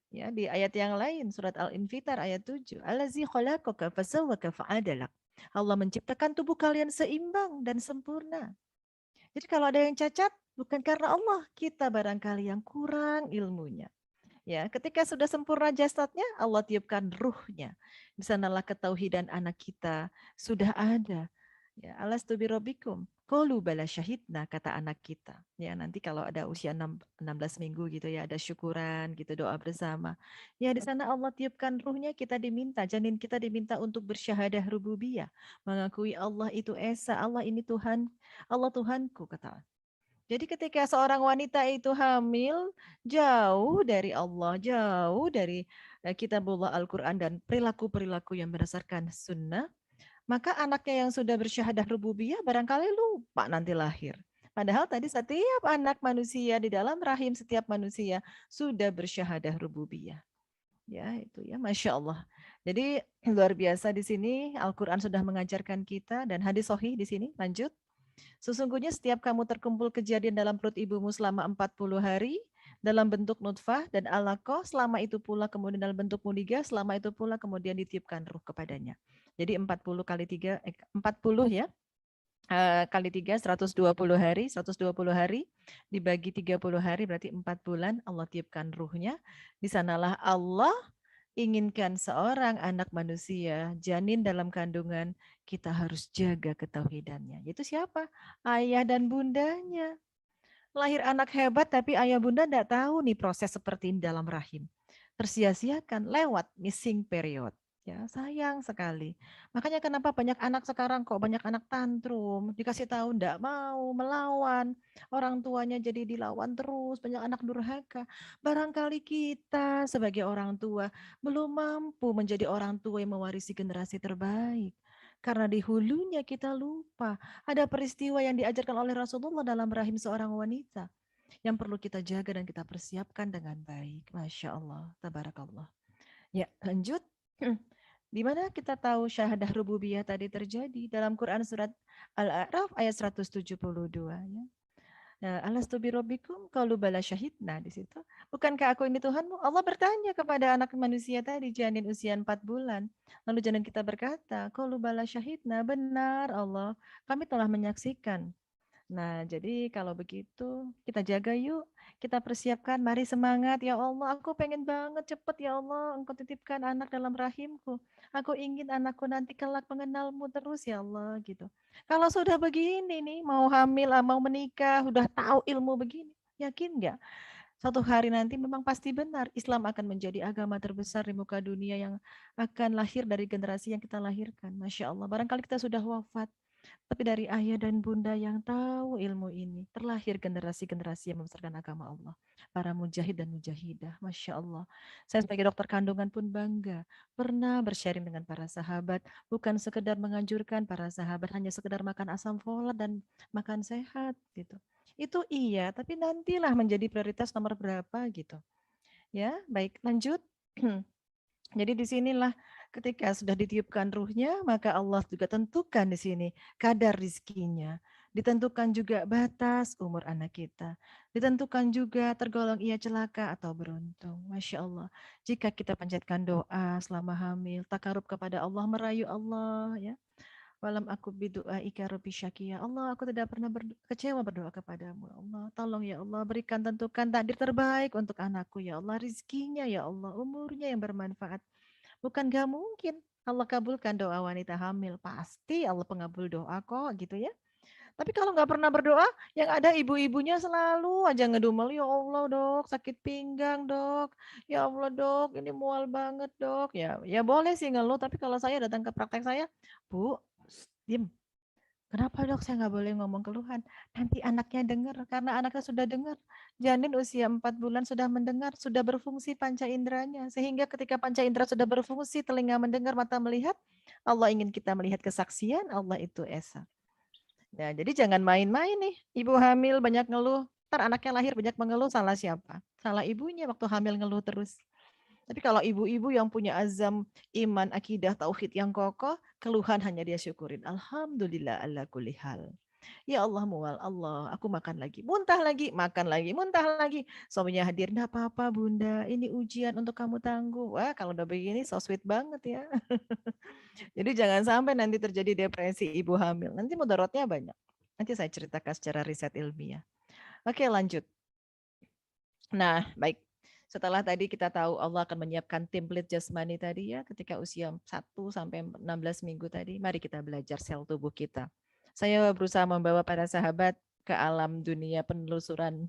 Speaker 1: Ya, di ayat yang lain surat Al-Infitar ayat 7. Allazi khalaqaka fasawwaka fa'adalak. Allah menciptakan tubuh kalian seimbang dan sempurna. Jadi kalau ada yang cacat bukan karena Allah, kita barangkali yang kurang ilmunya. Ya, ketika sudah sempurna jasadnya, Allah tiupkan ruhnya. Di sanalah ketauhidan anak kita sudah ada. Ya, alastu birabbikum. Qalu bala syahidna, kata anak kita. Ya, nanti kalau ada usia 16 minggu gitu ya, ada syukuran gitu, doa bersama. Ya, di sana Allah tiupkan ruhnya, kita diminta, janin kita diminta untuk bersyahadah rububiyah, mengakui Allah itu esa, Allah ini Tuhan, Allah Tuhanku, kata. Jadi ketika seorang wanita itu hamil, jauh dari Allah, jauh dari kitabullah Al-Quran dan perilaku-perilaku yang berdasarkan sunnah, maka anaknya yang sudah bersyahadah rububiyah barangkali lupa nanti lahir. Padahal tadi setiap anak manusia di dalam rahim setiap manusia sudah bersyahadah rububiyah. Ya, itu ya, Masya Allah. Jadi luar biasa di sini Al-Quran sudah mengajarkan kita dan hadis sahih di sini. Lanjut. Sesungguhnya setiap kamu terkumpul kejadian dalam perut ibumu selama 40 hari, dalam bentuk nutfah dan alaqah, selama itu pula kemudian dalam bentuk mudiga, selama itu pula kemudian ditiupkan ruh kepadanya. Jadi 40 kali 3, 40 ya, kali 3, 120 hari, 120 hari, dibagi 30 hari, berarti 4 bulan, Allah tiupkan ruhnya. Di sanalah Allah inginkan seorang anak manusia, janin dalam kandungan, kita harus jaga ketauhidannya. Itu siapa? Ayah dan bundanya. Lahir anak hebat tapi ayah bunda tidak tahu nih proses seperti ini dalam rahim. Tersia-siakan lewat missing period. Ya, sayang sekali. Makanya kenapa banyak anak sekarang kok banyak anak tantrum, dikasih tahu tidak mau melawan, orang tuanya jadi dilawan terus, banyak anak durhaka. Barangkali kita sebagai orang tua belum mampu menjadi orang tua yang mewarisi generasi terbaik. Karena di hulunya kita lupa ada peristiwa yang diajarkan oleh Rasulullah dalam rahim seorang wanita yang perlu kita jaga dan kita persiapkan dengan baik. Masya Allah, tabarakallah. Ya, lanjut. Di mana kita tahu syahadah rububiyah tadi terjadi dalam Quran surat Al-A'raf ayat 172 ya. Nah, alastu birabbikum qalu bala syahidna di situ. Bukankah aku ini Tuhanmu? Allah bertanya kepada anak manusia tadi janin usia 4 bulan. Lalu janin kita berkata, qalu bala syahidna, benar Allah, kami telah menyaksikan. Nah, jadi kalau begitu kita jaga yuk, kita persiapkan, mari semangat ya Allah, aku pengen banget cepet ya Allah, Engkau titipkan anak dalam rahimku. Aku ingin anakku nanti kelak mengenalmu terus ya Allah gitu. Kalau sudah begini nih, mau hamil, mau menikah, udah tahu ilmu begini, yakin nggak? Suatu hari nanti memang pasti benar, Islam akan menjadi agama terbesar di muka dunia yang akan lahir dari generasi yang kita lahirkan. Masya Allah, barangkali kita sudah wafat, tapi dari ayah dan bunda yang tahu ilmu ini, terlahir generasi-generasi yang membesarkan agama Allah. Para mujahid dan mujahidah, Masya Allah. Saya sebagai dokter kandungan pun bangga. Pernah bersharing dengan para sahabat, bukan sekedar menganjurkan para sahabat, hanya sekedar makan asam folat dan makan sehat gitu. Itu iya, tapi nantilah menjadi prioritas nomor berapa gitu. Ya, baik, lanjut. Jadi disinilah ketika sudah ditiupkan ruhnya, maka Allah juga tentukan di sini kadar rizkinya. Ditentukan juga batas umur anak kita. Ditentukan juga tergolong ia celaka atau beruntung. Masya Allah. Jika kita panjatkan doa selama hamil, takarub kepada Allah, merayu Allah, ya. Walam aku bidu'a ika rabbi syakia. Allah, aku tidak pernah kecewa berdoa kepadamu. Allah, tolong ya Allah, berikan tentukan takdir terbaik untuk anakku ya Allah. Rizkinya ya Allah, umurnya yang bermanfaat. Bukan gak mungkin Allah kabulkan doa wanita hamil. Pasti Allah pengabul doa kok gitu ya. Tapi kalau nggak pernah berdoa, yang ada ibu-ibunya selalu aja ngedumel, ya Allah dok, sakit pinggang dok, ya Allah dok, ini mual banget dok. Ya, ya boleh sih ngeluh, tapi kalau saya datang ke praktek saya, Bu, diem. Kenapa dok saya nggak boleh ngomong keluhan? Nanti anaknya dengar, karena anaknya sudah dengar. Janin usia 4 bulan sudah mendengar, sudah berfungsi panca inderanya. Sehingga ketika panca indera sudah berfungsi, telinga mendengar, mata melihat, Allah ingin kita melihat kesaksian, Allah itu esa. Nah, jadi jangan main-main nih. Ibu hamil banyak ngeluh, ntar anaknya lahir banyak mengeluh, salah siapa? Salah ibunya waktu hamil ngeluh terus. Tapi kalau ibu-ibu yang punya azam iman, akidah, tauhid yang kokoh, keluhan hanya dia syukurin. Alhamdulillah ala kulli hal. Ya Allah mual, Allah, aku makan lagi. Muntah lagi, makan lagi, muntah lagi. Suaminya hadir, enggak apa-apa bunda, ini ujian untuk kamu tangguh. Wah kalau udah begini so sweet banget ya. Jadi jangan sampai nanti terjadi depresi ibu hamil. Nanti mudaratnya banyak. Nanti saya ceritakan secara riset ilmiah. Oke lanjut. Nah, baik. Setelah tadi kita tahu Allah akan menyiapkan template jasmani tadi ya ketika usia 1 sampai 16 minggu tadi. Mari kita belajar sel tubuh kita. Saya berusaha membawa para sahabat ke alam dunia penelusuran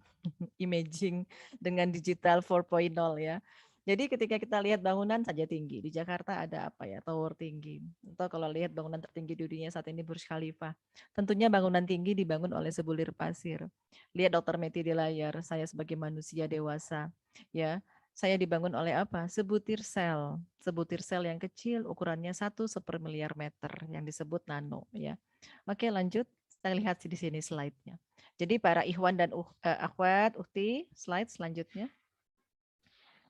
Speaker 1: imaging dengan digital 4.0 ya. Jadi ketika kita lihat bangunan saja tinggi, di Jakarta ada apa ya, tower tinggi. Atau kalau lihat bangunan tertinggi di dunia saat ini Burj Khalifa. Tentunya bangunan tinggi dibangun oleh sebulir pasir. Lihat Dr. Meti di layar, saya sebagai manusia dewasa, ya. Saya dibangun oleh apa? Sebutir sel yang kecil, ukurannya 1/1/miliar meter, yang disebut nano, ya. Oke, lanjut. Kita lihat di sini slide-nya. Jadi para ikhwan dan akhwat, ukti, slide selanjutnya.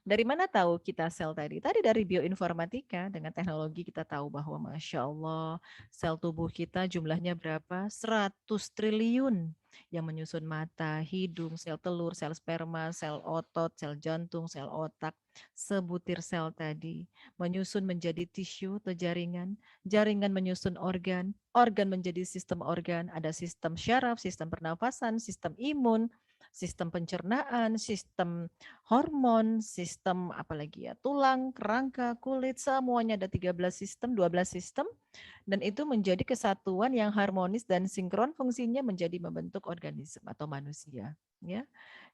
Speaker 1: Dari mana tahu kita sel tadi? Tadi dari bioinformatika, dengan teknologi kita tahu bahwa Masya Allah, sel tubuh kita jumlahnya berapa? 100 triliun yang menyusun mata, hidung, sel telur, sel sperma, sel otot, sel jantung, sel otak, sebutir sel tadi menyusun menjadi tisu atau jaringan, jaringan menyusun organ, organ menjadi sistem organ, ada sistem syaraf, sistem pernafasan, sistem imun, sistem pencernaan, sistem hormon, sistem apalagi ya, tulang, kerangka, kulit, semuanya ada 13 sistem, 12 sistem, dan itu menjadi kesatuan yang harmonis dan sinkron fungsinya menjadi membentuk organisme atau manusia. Ya,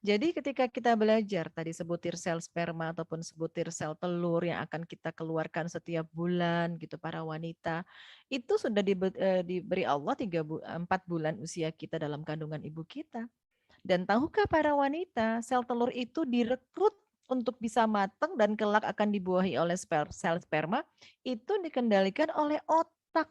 Speaker 1: jadi ketika kita belajar tadi sebutir sel sperma ataupun sebutir sel telur yang akan kita keluarkan setiap bulan gitu para wanita, itu sudah diberi Allah 4 bulan usia kita dalam kandungan ibu kita. Dan tahukah para wanita, sel telur itu direkrut untuk bisa matang dan kelak akan dibuahi oleh sel sperma, itu dikendalikan oleh otak.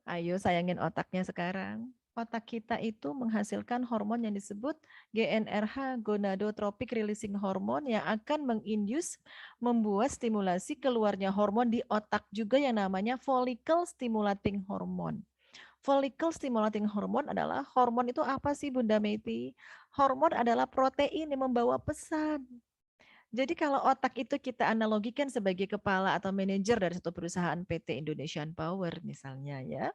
Speaker 1: Ayo sayangin otaknya sekarang. Otak kita itu menghasilkan hormon yang disebut GnRH, gonadotropic releasing hormone, yang akan menginduce, membuat stimulasi keluarnya hormon di otak juga yang namanya follicle stimulating hormone. Follicle stimulating hormone adalah hormon itu apa sih Bunda Meti? Hormon adalah protein yang membawa pesan. Jadi kalau otak itu kita analogikan sebagai kepala atau manajer dari satu perusahaan PT Indonesian Power misalnya ya.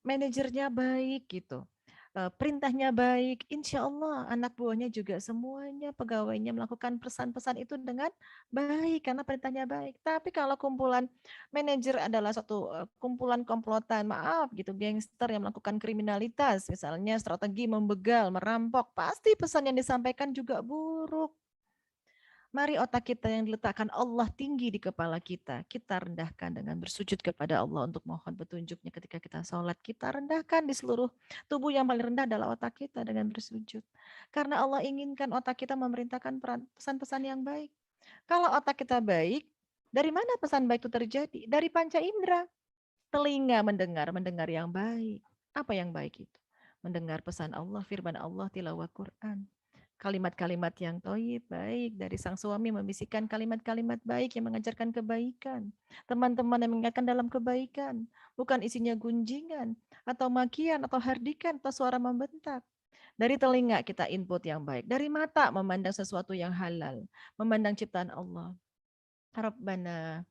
Speaker 1: Manajernya baik gitu. Perintahnya baik, insya Allah anak buahnya juga semuanya pegawainya melakukan pesan-pesan itu dengan baik karena perintahnya baik. Tapi kalau kumpulan manajer adalah suatu kumpulan komplotan, maaf gitu, gangster yang melakukan kriminalitas, misalnya strategi membegal, merampok, pasti pesan yang disampaikan juga buruk. Mari otak kita yang diletakkan Allah tinggi di kepala kita rendahkan dengan bersujud kepada Allah untuk mohon petunjuknya ketika kita sholat. Kita rendahkan di seluruh tubuh, yang paling rendah adalah otak kita dengan bersujud. Karena Allah inginkan otak kita memerintahkan pesan-pesan yang baik. Kalau otak kita baik, dari mana pesan baik itu terjadi? Dari panca indera. Telinga mendengar yang baik. Apa yang baik itu? Mendengar pesan Allah, firman Allah, tilawah Quran. kalimat-kalimat yang thayyib, baik dari sang suami membisikkan kalimat-kalimat baik yang mengajarkan kebaikan. Teman-teman yang mengingatkan dalam kebaikan, bukan isinya gunjingan atau makian atau hardikan atau suara membentak. Dari telinga kita input yang baik, dari mata memandang sesuatu yang halal, memandang ciptaan Allah. Rabbana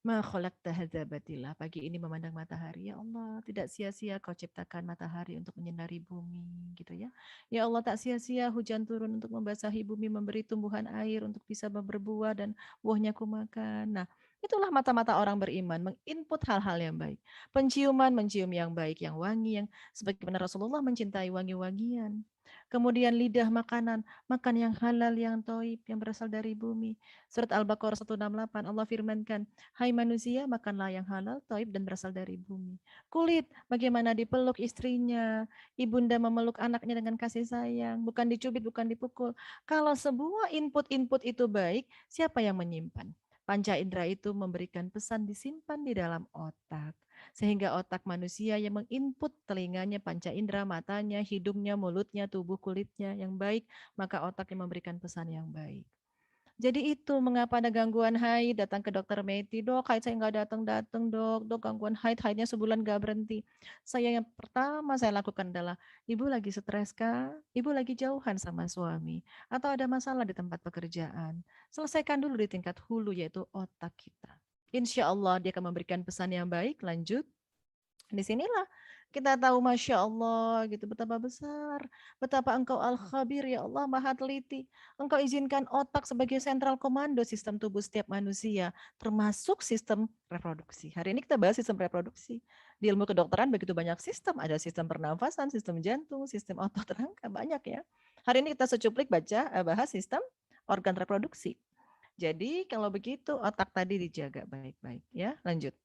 Speaker 1: ma khalaqta hadza batila. Pagi ini memandang matahari, ya Allah, tidak sia-sia Kau ciptakan matahari untuk menyinari bumi, gitu ya. Ya Allah, tak sia-sia hujan turun untuk membasahi bumi, memberi tumbuhan air untuk bisa berbuah dan buahnya ku makan. Nah, itulah mata-mata orang beriman, menginput hal-hal yang baik. Penciuman mencium yang baik, yang wangi, yang sebagaimana Rasulullah mencintai wangi-wangian. Kemudian lidah makanan, makan yang halal, yang toib, yang berasal dari bumi. Surat Al-Baqarah 168, Allah firmankan, hai manusia, makanlah yang halal, taib dan berasal dari bumi. Kulit, bagaimana dipeluk istrinya, ibunda memeluk anaknya dengan kasih sayang, bukan dicubit, bukan dipukul. Kalau sebuah input-input itu baik, siapa yang menyimpan? Panca indera itu memberikan pesan disimpan di dalam otak. Sehingga otak manusia yang menginput telinganya, panca indera, matanya, hidungnya, mulutnya, tubuh kulitnya yang baik, maka otak yang memberikan pesan yang baik. Jadi itu mengapa ada gangguan haid, datang ke dokter Meti, dok haid saya nggak datang-datang dok gangguan haidnya sebulan nggak berhenti. Saya yang pertama saya lakukan adalah, ibu lagi stres kah? Ibu lagi jauhan sama suami? Atau ada masalah di tempat pekerjaan? Selesaikan dulu di tingkat hulu yaitu otak kita. Insya Allah dia akan memberikan pesan yang baik, lanjut. Di sinilah kita tahu Masya Allah gitu betapa besar, betapa Engkau Al-Khabir ya Allah Maha Teliti. Engkau izinkan otak sebagai sentral komando sistem tubuh setiap manusia, termasuk sistem reproduksi. Hari ini kita bahas sistem reproduksi. Di ilmu kedokteran begitu banyak sistem, ada sistem pernafasan, sistem jantung, sistem otot rangka, banyak ya. Hari ini kita secuplik bahas sistem organ reproduksi. Jadi kalau begitu otak tadi dijaga baik-baik ya. Lanjut.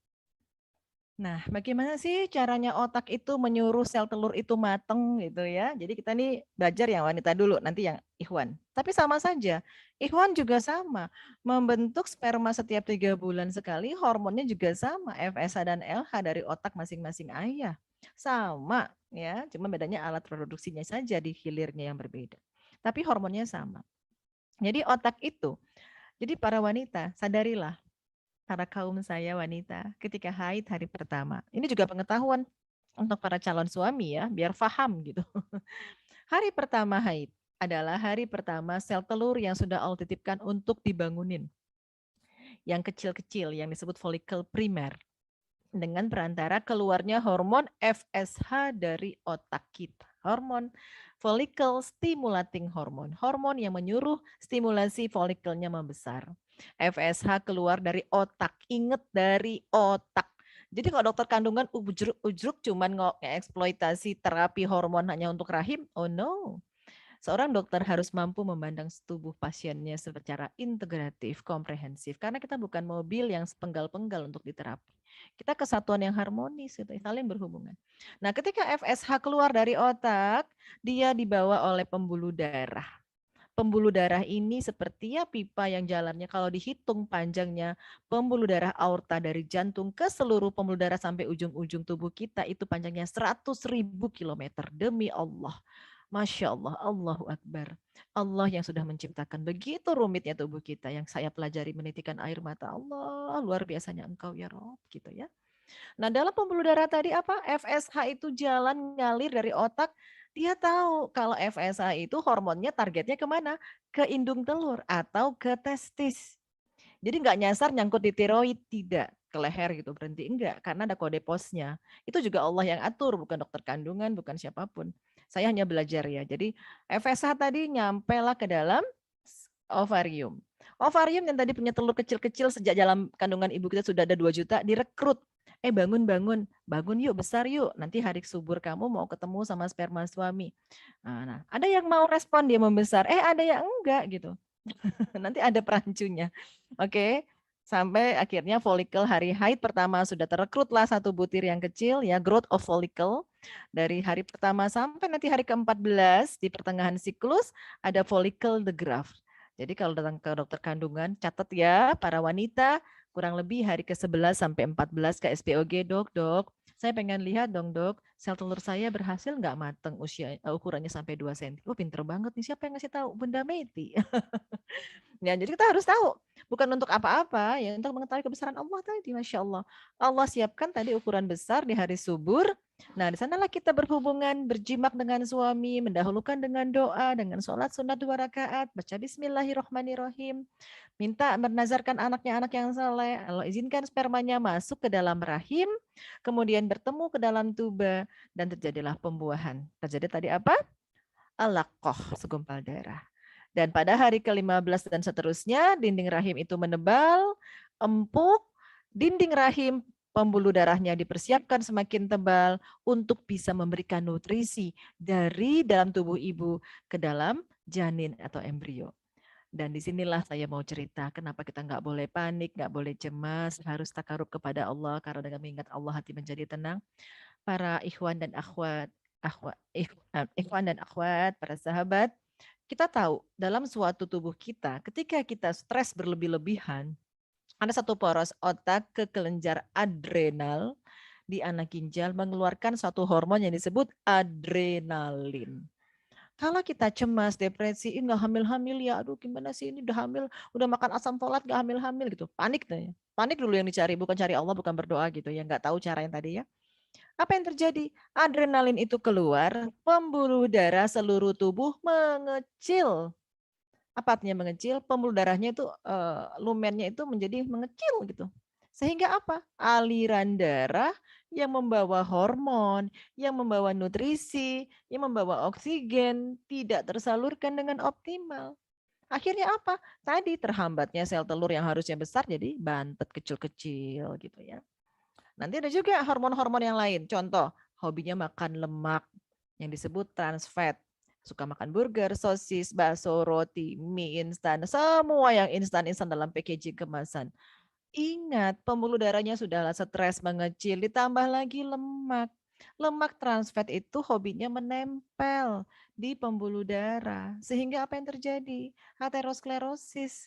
Speaker 1: Nah, bagaimana sih caranya otak itu menyuruh sel telur itu mateng gitu ya. Jadi kita nih belajar yang wanita dulu, nanti yang Ikhwan. Tapi sama saja, Ikhwan juga sama. Membentuk sperma setiap 3 bulan sekali, hormonnya juga sama, FSH dan LH dari otak masing-masing ayah. Sama ya, cuma bedanya alat produksinya saja di hilirnya yang berbeda. Tapi hormonnya sama. Jadi otak itu, jadi para wanita, sadarilah para kaum saya wanita ketika haid hari pertama. Ini juga pengetahuan untuk para calon suami ya, biar paham gitu. Hari pertama haid adalah hari pertama sel telur yang sudah Allah titipkan untuk dibangunin. Yang kecil-kecil yang disebut folikel primer. Dengan perantara keluarnya hormon FSH dari otak kita. Hormon follicle stimulating hormone. Hormon yang menyuruh stimulasi folikelnya membesar. FSH keluar dari otak. Ingat dari otak. Jadi kalau dokter kandungan ujruk cuman nge-eksploitasi terapi hormon hanya untuk rahim, oh no. Seorang dokter harus mampu memandang tubuh pasiennya secara integratif, komprehensif. Karena kita bukan mobil yang sepenggal-penggal untuk diterapi. Kita kesatuan yang harmonis, saling berhubungan. Nah, ketika FSH keluar dari otak, dia dibawa oleh pembuluh darah. Pembuluh darah ini seperti ya pipa yang jalannya kalau dihitung panjangnya pembuluh darah aorta dari jantung ke seluruh pembuluh darah sampai ujung-ujung tubuh kita itu panjangnya 100.000 kilometer demi Allah. Masya Allah, Allahu Akbar. Allah yang sudah menciptakan begitu rumitnya tubuh kita yang saya pelajari menitikan air mata. Allah, luar biasanya Engkau ya Rob, gitu ya. Nah, dalam pembuluh darah tadi apa? FSH itu jalan ngalir dari otak. Dia tahu kalau FSH itu hormonnya targetnya kemana? Ke indung telur atau ke testis. Jadi nggak nyasar nyangkut di tiroid, tidak. Ke leher gitu, berhenti. Enggak, karena ada kode posnya. Itu juga Allah yang atur, bukan dokter kandungan, bukan siapapun. Saya hanya belajar ya. Jadi FSH tadi nyampe lah ke dalam ovarium. Ovarium yang tadi punya telur kecil-kecil sejak dalam kandungan ibu kita sudah ada 2 juta, direkrut. Bangun, yuk, besar yuk. Nanti hari subur kamu mau ketemu sama sperma suami. Nah, ada yang mau respon dia membesar, ada yang enggak gitu. Nanti ada perancunya. Oke. Sampai akhirnya folikel hari haid pertama sudah terekrutlah 1 butir yang kecil ya, growth of follicle. Dari hari pertama sampai nanti hari ke-14 di pertengahan siklus ada follicle the graft. Jadi kalau datang ke dokter kandungan, catat ya para wanita kurang lebih hari ke-11 sampai 14 ke SPOG, dok, Saya pengen lihat dong dok, sel telur saya berhasil nggak mateng ukurannya sampai 2 cm. Oh pinter banget nih, siapa yang ngasih tahu? Bunda Meti. Ya, jadi kita harus tahu, bukan untuk apa-apa, ya untuk mengetahui kebesaran Allah tadi, Masya Allah. Allah siapkan tadi ukuran besar di hari subur. Nah, di sanalah kita berhubungan, berjimak dengan suami, mendahulukan dengan doa, dengan sholat sunat 2 rakaat, baca Bismillahirrahmanirrahim, minta menazarkan anaknya anak yang saleh, Allah izinkan spermanya masuk ke dalam rahim, kemudian bertemu ke dalam tuba, dan terjadilah pembuahan. Terjadi tadi apa? Alaqah, segumpal darah. Dan pada hari ke-15 dan seterusnya, dinding rahim itu menebal, empuk, dinding rahim pembuluh darahnya dipersiapkan semakin tebal untuk bisa memberikan nutrisi dari dalam tubuh ibu ke dalam janin atau embrio. Dan disinilah saya mau cerita kenapa kita nggak boleh panik, nggak boleh cemas, harus takarub kepada Allah karena dengan mengingat Allah hati menjadi tenang. Para ikhwan dan akhwat, ikhwan dan akhwat, para sahabat, kita tahu dalam suatu tubuh kita, ketika kita stres berlebih-lebihan, ada satu poros otak ke kelenjar adrenal di anak ginjal mengeluarkan suatu hormon yang disebut adrenalin. Kalau kita cemas, depresi, nggak hamil-hamil ya, aduh gimana sih ini udah hamil, udah makan asam folat nggak hamil-hamil gitu, panik tuh ya. Panik dulu yang dicari, bukan cari Allah, bukan berdoa gitu ya, nggak tahu cara yang tadi ya. Apa yang terjadi? Adrenalin itu keluar, pembuluh darah seluruh tubuh mengecil. Apa artinya mengecil? Pembuluh darahnya itu lumennya itu menjadi mengecil gitu. Sehingga apa? Aliran darah yang membawa hormon, yang membawa nutrisi, yang membawa oksigen tidak tersalurkan dengan optimal. Akhirnya apa? Tadi terhambatnya sel telur yang harusnya besar jadi bantet kecil-kecil gitu ya. Nanti ada juga hormon-hormon yang lain. Contoh, hobinya makan lemak yang disebut trans fat. Suka makan burger, sosis, bakso, roti, mie instan, semua yang instan-instan dalam packaging kemasan. Ingat, pembuluh darahnya sudahlah stres mengecil, ditambah lagi lemak. Lemak trans fat itu hobinya menempel di pembuluh darah. Sehingga apa yang terjadi? Aterosklerosis,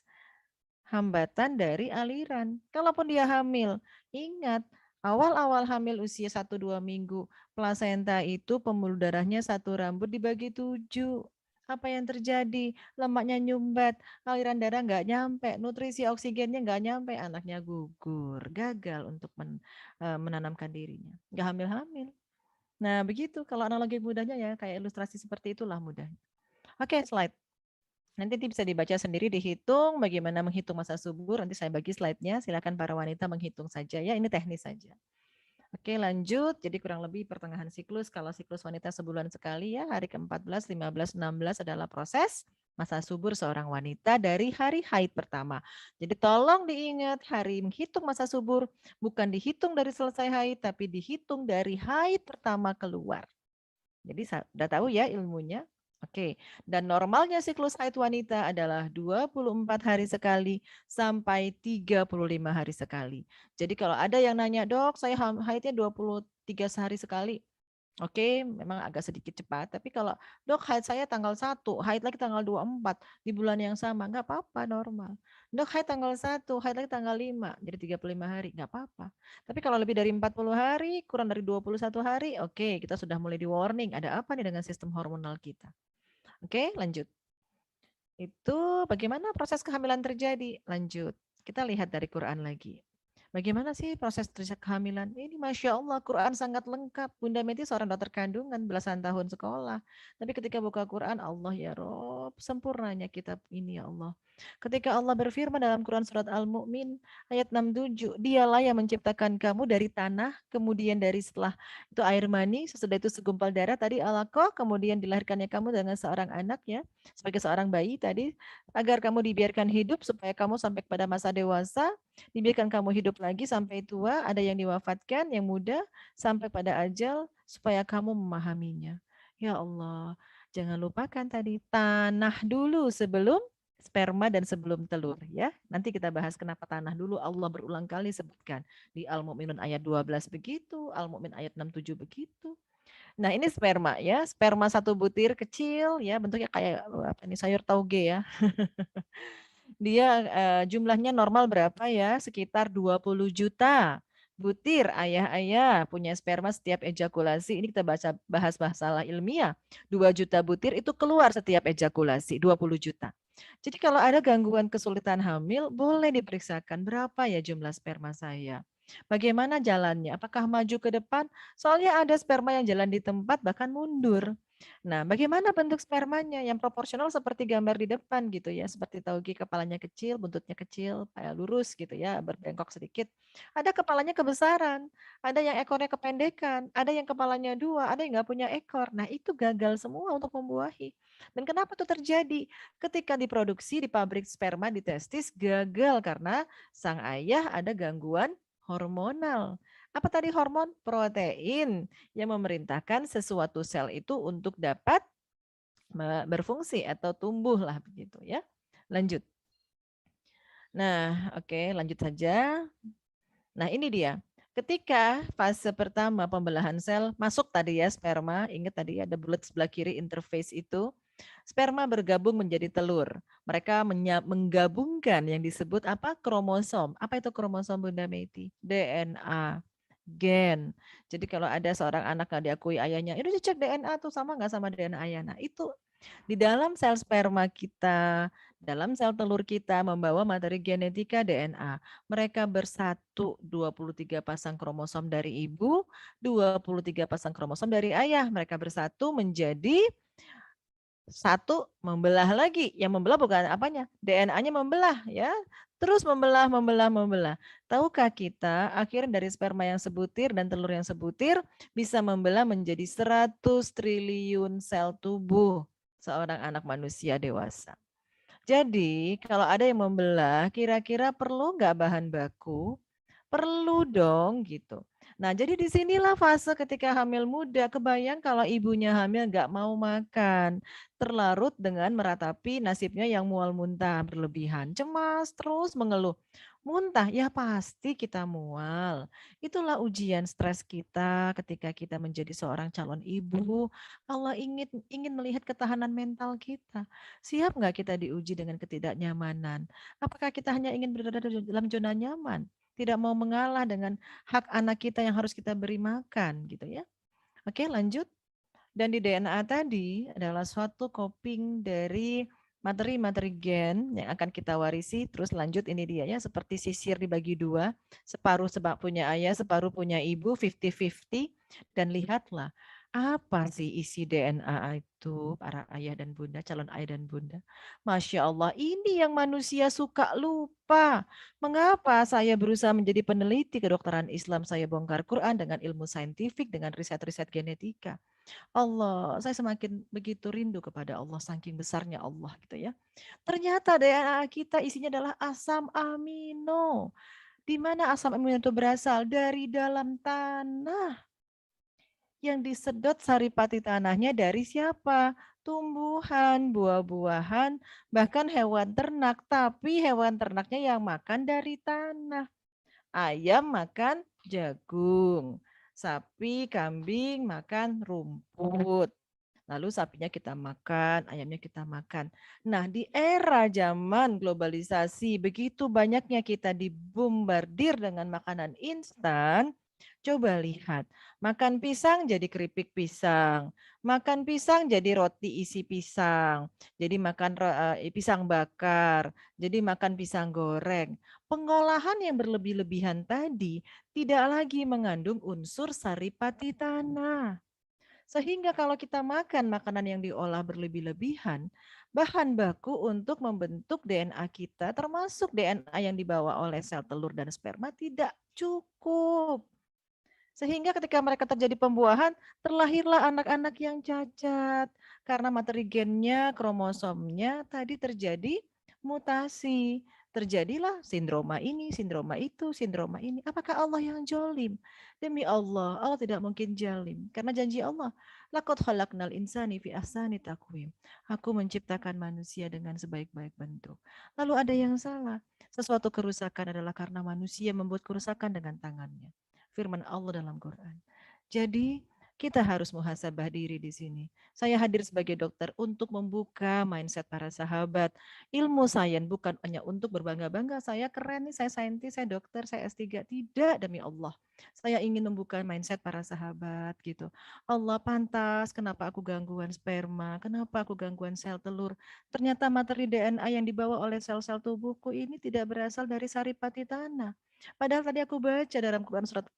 Speaker 1: hambatan dari aliran. Kalaupun dia hamil, ingat awal-awal hamil usia 1-2 minggu, plasenta itu pembuluh darahnya satu rambut dibagi 7. Apa yang terjadi? Lemaknya nyumbat, aliran darah nggak nyampe, nutrisi oksigennya nggak nyampe, anaknya gugur, gagal untuk menanamkan dirinya, nggak hamil-hamil. Nah begitu, kalau analogi mudahnya ya kayak ilustrasi seperti itulah mudah. Oke, slide. Nanti bisa dibaca sendiri, dihitung bagaimana menghitung masa subur. Nanti saya bagi slide-nya. Silakan para wanita menghitung saja ya. Ini teknis saja. Oke, lanjut. Jadi kurang lebih pertengahan siklus. Kalau siklus wanita sebulan sekali ya, hari ke-14, 15, 16 adalah proses masa subur seorang wanita dari hari haid pertama. Jadi tolong diingat, hari menghitung masa subur bukan dihitung dari selesai haid, tapi dihitung dari haid pertama keluar. Jadi sudah tahu ya ilmunya. Oke, dan normalnya siklus haid wanita adalah 24 hari sekali sampai 35 hari sekali. Jadi kalau ada yang nanya, dok saya haidnya 23 hari sekali. Oke, memang agak sedikit cepat, tapi kalau dok haid saya tanggal 1, haid lagi tanggal 24 di bulan yang sama, nggak apa-apa normal. Dok haid tanggal 1, haid lagi tanggal 5, jadi 35 hari, nggak apa-apa. Tapi kalau lebih dari 40 hari, kurang dari 21 hari, oke, kita sudah mulai di warning, ada apa nih dengan sistem hormonal kita. Oke, lanjut. Itu bagaimana proses kehamilan terjadi? Lanjut. Kita lihat dari Quran lagi. Bagaimana sih proses kehamilan? Ini Masya Allah, Quran sangat lengkap. Bunda Meti seorang dokter kandungan, belasan tahun sekolah. Tapi ketika buka Quran, Allah ya Rob, sempurnanya kitab ini ya Allah. Ketika Allah berfirman dalam Quran surat Al-Mu'min, ayat 67, dialah yang menciptakan kamu dari tanah, kemudian dari setelah itu air mani, sesudah itu segumpal darah, tadi alaqah, kemudian dilahirkannya kamu dengan seorang anak ya, sebagai seorang bayi tadi, agar kamu dibiarkan hidup supaya kamu sampai pada masa dewasa, dibiarkan kamu hidup lagi sampai tua, ada yang diwafatkan, yang muda, sampai pada ajal, supaya kamu memahaminya. Ya Allah, jangan lupakan tadi, tanah dulu sebelum sperma dan sebelum telur ya. Nanti kita bahas kenapa tanah dulu, Allah berulang kali sebutkan. Di Al-Mu'minun ayat 12 begitu, Al-Mu'min ayat 67 begitu. Nah ini sperma ya, sperma satu butir kecil ya, bentuknya kayak apa ini sayur tauge ya. Dia jumlahnya normal berapa ya? Sekitar 20 juta. butir ayah-ayah punya sperma setiap ejakulasi. Ini kita bahas masalah ilmiah. 2 juta butir itu keluar setiap ejakulasi, 20 juta. Jadi kalau ada gangguan kesulitan hamil, boleh diperiksakan berapa ya jumlah sperma saya. Bagaimana jalannya? Apakah maju ke depan? Soalnya ada sperma yang jalan di tempat bahkan mundur. Nah, bagaimana bentuk spermanya? Yang proporsional seperti gambar di depan gitu ya, seperti tauge kepalanya kecil, buntutnya kecil, lurus gitu ya, berbengkok sedikit. Ada kepalanya kebesaran, ada yang ekornya kependekan, ada yang kepalanya 2, ada yang nggak punya ekor. Nah, itu gagal semua untuk membuahi. Dan kenapa itu terjadi? Ketika diproduksi di pabrik sperma di testis gagal karena sang ayah ada gangguan hormonal. Apa tadi hormon? Protein yang memerintahkan sesuatu sel itu untuk dapat berfungsi atau tumbuh lah begitu ya. Lanjut. Nah, oke, lanjut saja. Nah, ini dia. Ketika fase pertama pembelahan sel masuk tadi ya sperma, ingat tadi ada bulat sebelah kiri interface itu. Sperma bergabung menjadi telur. Mereka menggabungkan yang disebut apa? Kromosom. Apa itu kromosom Bunda Meti? DNA, gen. Jadi kalau ada seorang anak nggak diakui ayahnya, itu cek DNA tuh sama nggak sama DNA ayah. Nah itu di dalam sel sperma kita, dalam sel telur kita membawa materi genetika DNA. Mereka bersatu 23 pasang kromosom dari ibu, 23 pasang kromosom dari ayah. Mereka bersatu menjadi satu membelah lagi. Yang membelah bukan apanya? DNA-nya membelah ya. Terus membelah, membelah, membelah. Tahukah kita akhirnya dari sperma yang sebutir dan telur yang sebutir bisa membelah menjadi 100 triliun sel tubuh seorang anak manusia dewasa. Jadi kalau ada yang membelah, kira-kira perlu nggak bahan baku? Perlu dong gitu. Nah jadi disinilah fase ketika hamil muda. Kebayang kalau ibunya hamil nggak mau makan. Terlarut dengan meratapi nasibnya yang mual muntah berlebihan. Cemas terus mengeluh. Muntah ya pasti kita mual. Itulah ujian stres kita ketika kita menjadi seorang calon ibu. Allah ingin melihat ketahanan mental kita. Siap nggak kita diuji dengan ketidaknyamanan? Apakah kita hanya ingin berada dalam zona nyaman? Tidak mau mengalah dengan hak anak kita yang harus kita beri makan gitu ya. Oke, lanjut. Dan di DNA tadi adalah suatu coping dari materi-materi gen yang akan kita warisi. Terus lanjut ini dia ya, seperti sisir dibagi dua, separuh sebab punya ayah, separuh punya ibu, 50-50. Dan lihatlah apa sih isi DNA itu para ayah dan bunda, calon ayah dan bunda. Masya Allah, ini yang manusia suka lupa. Mengapa saya berusaha menjadi peneliti kedokteran Islam, saya bongkar Quran dengan ilmu saintifik, dengan riset-riset genetika. Allah, saya semakin begitu rindu kepada Allah, saking besarnya Allah gitu ya. Ternyata DNA kita isinya adalah asam amino. Di mana asam amino itu berasal? Dari dalam tanah. Yang disedot saripati tanahnya dari siapa? Tumbuhan, buah-buahan, bahkan hewan ternak. Tapi hewan ternaknya yang makan dari tanah. Ayam makan jagung. Sapi, kambing makan rumput. Lalu sapinya kita makan, ayamnya kita makan. Nah, di era zaman globalisasi, begitu banyaknya kita dibombardir dengan makanan instan, coba lihat, makan pisang jadi keripik pisang, makan pisang jadi roti isi pisang, jadi makan pisang bakar, jadi makan pisang goreng. Pengolahan yang berlebih-lebihan tadi tidak lagi mengandung unsur saripati tanah. Sehingga kalau kita makan makanan yang diolah berlebih-lebihan, bahan baku untuk membentuk DNA kita termasuk DNA yang dibawa oleh sel telur dan sperma tidak cukup. Sehingga ketika mereka terjadi pembuahan, terlahirlah anak-anak yang cacat. Karena materi gennya, kromosomnya tadi terjadi mutasi. Terjadilah sindroma ini, sindroma itu, sindroma ini. Apakah Allah yang jolim? Demi Allah, Allah tidak mungkin jalim. Karena janji Allah, Laqad khalaqnal insani fi ahsani taqwim. Aku menciptakan manusia dengan sebaik-baik bentuk. Lalu ada yang salah. Sesuatu kerusakan adalah karena manusia membuat kerusakan dengan tangannya. Firman Allah dalam Quran. Jadi Kita harus muhasabah diri di sini. Saya hadir sebagai dokter untuk membuka mindset para sahabat. Ilmu sains bukan hanya untuk berbangga-bangga, saya keren nih, saya saintis, saya dokter, saya S3. Tidak, demi Allah. Saya ingin membuka mindset para sahabat gitu. Allah, pantas kenapa aku gangguan sperma, kenapa aku gangguan sel telur. Ternyata materi DNA yang dibawa oleh sel-sel tubuhku ini tidak berasal dari saripati tanah. Padahal tadi aku baca dalam Quran surat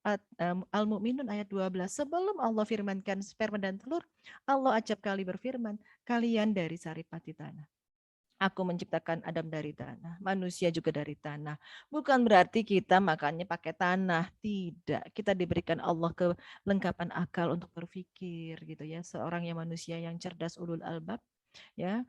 Speaker 1: Al-Mu'minun ayat 12. Sebelum Allah firmankan sperma dan telur, Allah acap kali berfirman, kalian dari saripati tanah. Aku menciptakan Adam dari tanah, manusia juga dari tanah. Bukan berarti kita makannya pakai tanah, tidak. Kita diberikan Allah kelengkapan akal untuk berpikir gitu ya. Seorang yang manusia yang cerdas ulul albab ya.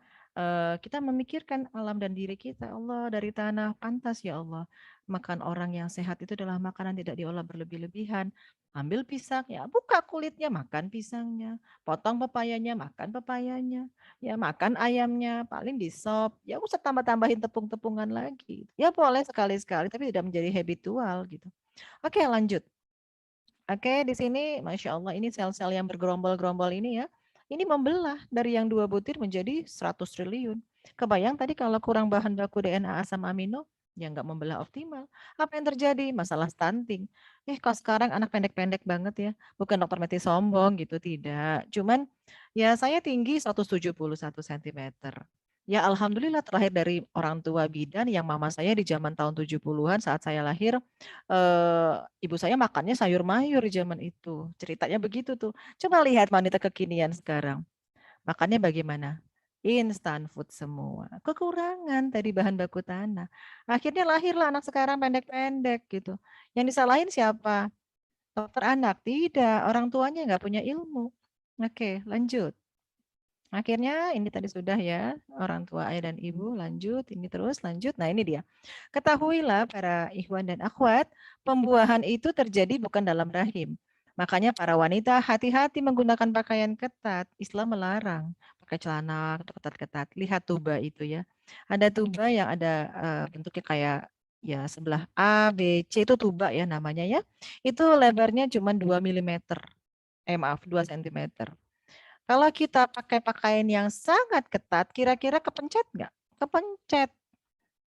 Speaker 1: Kita memikirkan alam dan diri kita. Allah dari tanah, pantas ya Allah. Makan orang yang sehat itu adalah makanan tidak diolah berlebih-lebihan. Ambil pisang, ya buka kulitnya, makan pisangnya. Potong pepayanya, makan pepayanya. Ya makan ayamnya, paling di sop. Ya usah tambah-tambahin tepung-tepungan lagi. Ya boleh sekali-sekali, tapi tidak menjadi habitual gitu. Oke, lanjut. Oke, di sini Masya Allah ini sel-sel yang bergerombol-gerombol ini ya. Ini membelah dari yang 2 butir menjadi 100 triliun. Kebayang tadi kalau kurang bahan baku DNA asam amino, ya nggak membelah optimal. Apa yang terjadi? Masalah stunting. Kok sekarang anak pendek-pendek banget ya. Bukan dokter Meti sombong gitu, tidak. Cuman ya saya tinggi 171 cm. Ya alhamdulillah terlahir dari orang tua bidan yang mama saya di zaman tahun 70-an saat saya lahir ibu saya makannya sayur mayur di zaman itu, ceritanya begitu tuh. Coba lihat wanita kekinian sekarang, makannya bagaimana? Instant food semua, kekurangan tadi bahan baku tanah. Akhirnya lahirlah anak sekarang pendek-pendek gitu. Yang disalahin siapa? Dokter anak? Tidak, orang tuanya nggak punya ilmu. Oke, lanjut. Akhirnya ini tadi sudah ya, orang tua ayah dan ibu, lanjut, ini terus lanjut. Nah ini dia. Ketahuilah para ikhwan dan akhwat, pembuahan itu terjadi bukan dalam rahim. Makanya para wanita hati-hati menggunakan pakaian ketat. Islam melarang pakai celana ketat-ketat. Lihat tuba itu ya. Ada tuba yang ada bentuknya kayak ya sebelah A, B, C itu tuba ya namanya ya. Itu lebarnya cuma 2 milimeter. Maaf, 2 sentimeter. Kalau kita pakai pakaian yang sangat ketat, kira-kira kepencet nggak? Kepencet.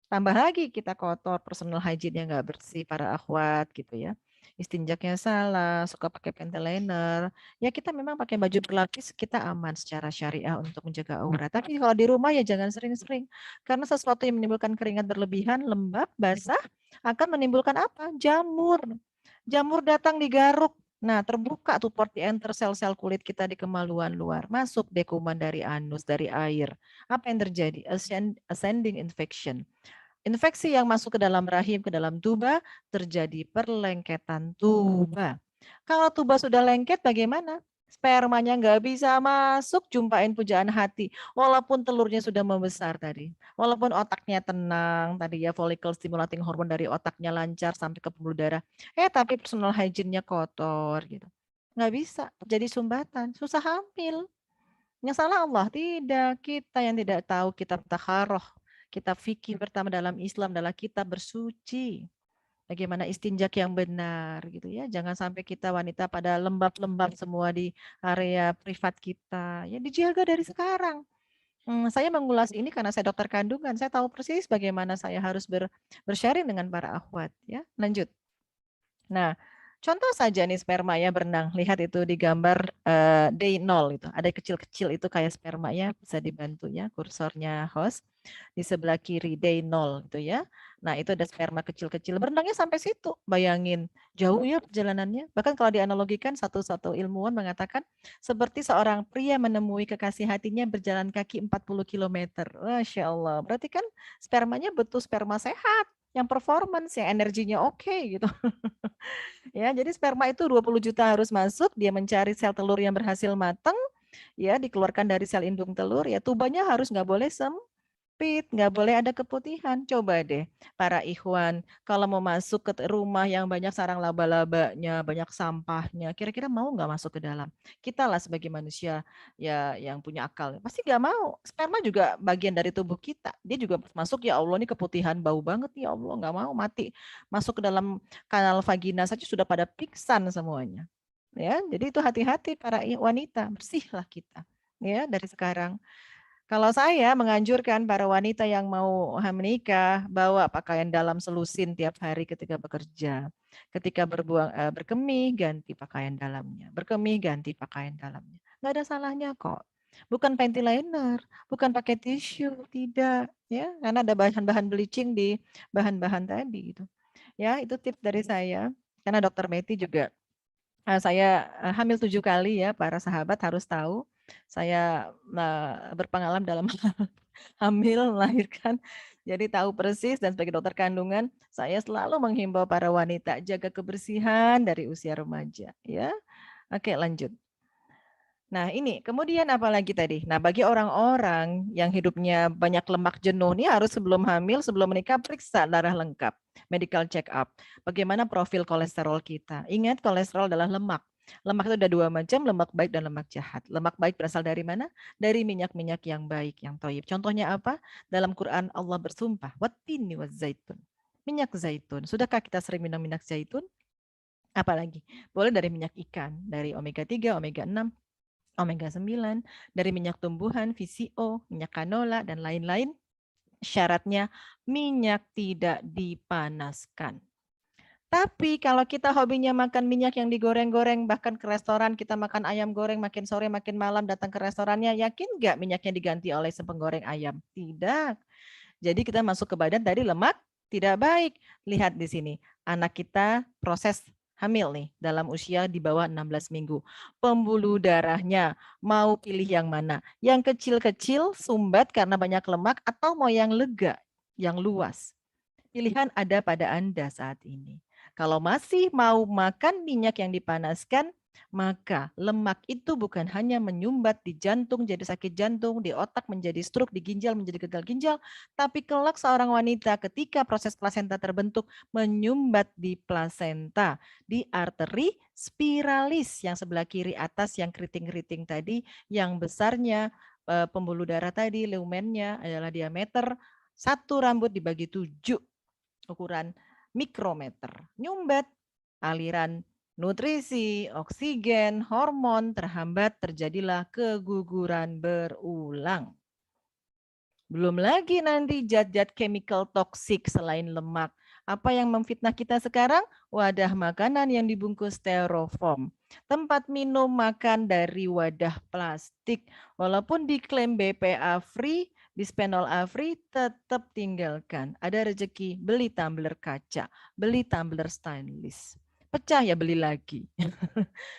Speaker 1: Tambah lagi kita kotor, personal hygiene-nya nggak bersih, para akhwat gitu ya. Istinjaknya salah, suka pakai panty-liner. Ya kita memang pakai baju berlapis, kita aman secara syariah untuk menjaga aurat. Tapi kalau di rumah ya jangan sering-sering. Karena sesuatu yang menimbulkan keringat berlebihan, lembab, basah, akan menimbulkan apa? Jamur. Jamur datang digaruk. Nah, terbuka tuh port di enter sel-sel kulit kita di kemaluan luar. Masuk deh kuman dari anus, dari air. Apa yang terjadi? Ascending infection. Infeksi yang masuk ke dalam rahim, ke dalam tuba, terjadi perlengketan tuba. Kalau tuba sudah lengket bagaimana? Spermanya nggak bisa masuk, jumpain pujaan hati. Walaupun telurnya sudah membesar tadi. Walaupun otaknya tenang, tadi ya follicle stimulating hormone dari otaknya lancar sampai ke pembuluh darah. Tapi personal hygiene-nya kotor gitu. Nggak bisa, jadi sumbatan, susah hamil. Yang salah Allah, tidak. Kita yang tidak tahu kitab takharoh. Kitab fikih pertama dalam Islam adalah kitab bersuci. Bagaimana istinjak yang benar gitu ya. Jangan sampai kita wanita pada lembab-lembab semua di area privat kita. Ya dijaga dari sekarang. Saya mengulas ini karena saya dokter kandungan. Saya tahu persis bagaimana saya harus bersharing dengan para akhwat. Ya, lanjut. Nah, contoh saja nih sperma ya berenang. Lihat itu di gambar day 0 itu. Ada kecil-kecil itu kayak spermanya bisa dibantu ya kursornya host di sebelah kiri day 0 itu ya. Nah, itu ada sperma kecil-kecil berenangnya sampai situ. Bayangin, jauh ya perjalanannya. Bahkan kalau dianalogikan satu-satu ilmuwan mengatakan seperti seorang pria menemui kekasih hatinya berjalan kaki 40 km. Masya Allah. Berarti kan spermanya betul sperma sehat, yang performance, yang energinya oke gitu. Ya, jadi sperma itu 20 juta harus masuk, dia mencari sel telur yang berhasil matang, ya dikeluarkan dari sel indung telur, ya tubanya harus nggak boleh sempit, nggak boleh ada keputihan. Coba deh, para ikhwan, kalau mau masuk ke rumah yang banyak sarang laba-labanya, banyak sampahnya, kira-kira mau nggak masuk ke dalam? Kita lah sebagai manusia ya yang punya akal, pasti nggak mau. Sperma juga bagian dari tubuh kita, dia juga masuk, ya Allah ini keputihan, bau banget, ya Allah nggak mau mati. Masuk ke dalam kanal vagina saja sudah pada pingsan semuanya. Ya, jadi itu hati-hati para wanita, bersihlah kita ya dari sekarang. Kalau saya menganjurkan para wanita yang mau menikah, bawa pakaian dalam selusin tiap hari ketika bekerja. Ketika berkemih, ganti pakaian dalamnya. Berkemih, ganti pakaian dalamnya. Nggak ada salahnya kok. Bukan panty liner, bukan pakai tisu, tidak. Ya, karena ada bahan-bahan bleaching di bahan-bahan tadi. Gitu. Ya, itu tips dari saya. Karena Dokter Meti juga saya hamil 7 kali ya, para sahabat harus tahu. Saya berpengalaman dalam hamil, melahirkan. Jadi tahu persis dan sebagai dokter kandungan, saya selalu menghimbau para wanita jaga kebersihan dari usia remaja ya. Oke, lanjut. Nah, ini kemudian apa lagi tadi? Nah, bagi orang-orang yang hidupnya banyak lemak jenuh, ini harus sebelum hamil, sebelum menikah periksa darah lengkap, medical check up. Bagaimana profil kolesterol kita? Ingat, kolesterol adalah lemak. Lemak itu ada 2 macam, lemak baik dan lemak jahat. Lemak baik berasal dari mana? Dari minyak-minyak yang baik, yang thayyib. Contohnya apa? Dalam Quran Allah bersumpah, wattini wazzaitun. Minyak zaitun. Sudahkah kita sering minum minyak zaitun? Apalagi? Boleh dari minyak ikan, dari omega 3, omega 6, omega 9, dari minyak tumbuhan, VCO, minyak canola, dan lain-lain. Syaratnya minyak tidak dipanaskan. Tapi kalau kita hobinya makan minyak yang digoreng-goreng, bahkan ke restoran kita makan ayam goreng makin sore makin malam datang ke restorannya, yakin nggak minyaknya diganti oleh penggoreng ayam? Tidak. Jadi kita masuk ke badan tadi lemak tidak baik. Lihat di sini, anak kita proses hamil nih dalam usia di bawah 16 minggu. Pembuluh darahnya mau pilih yang mana? Yang kecil-kecil sumbat karena banyak lemak atau mau yang lega, yang luas? Pilihan ada pada Anda saat ini. Kalau masih mau makan minyak yang dipanaskan, maka lemak itu bukan hanya menyumbat di jantung jadi sakit jantung, di otak menjadi stroke, di ginjal menjadi gagal ginjal, tapi kelak seorang wanita ketika proses plasenta terbentuk menyumbat di plasenta, di arteri spiralis yang sebelah kiri atas yang keriting-keriting tadi, yang besarnya pembuluh darah tadi, lumennya adalah diameter satu rambut dibagi 7 ukuran mikrometer. Nyumbat, aliran nutrisi, oksigen, hormon terhambat, terjadilah keguguran berulang. Belum lagi nanti zat-zat chemical toksik selain lemak. Apa yang memfitnah kita sekarang? Wadah makanan yang dibungkus styrofoam. Tempat minum makan dari wadah plastik. Walaupun diklaim BPA free, bisphenol A free, tetap tinggalkan. Ada rezeki, beli tumbler kaca, beli tumbler stainless. Pecah ya beli lagi.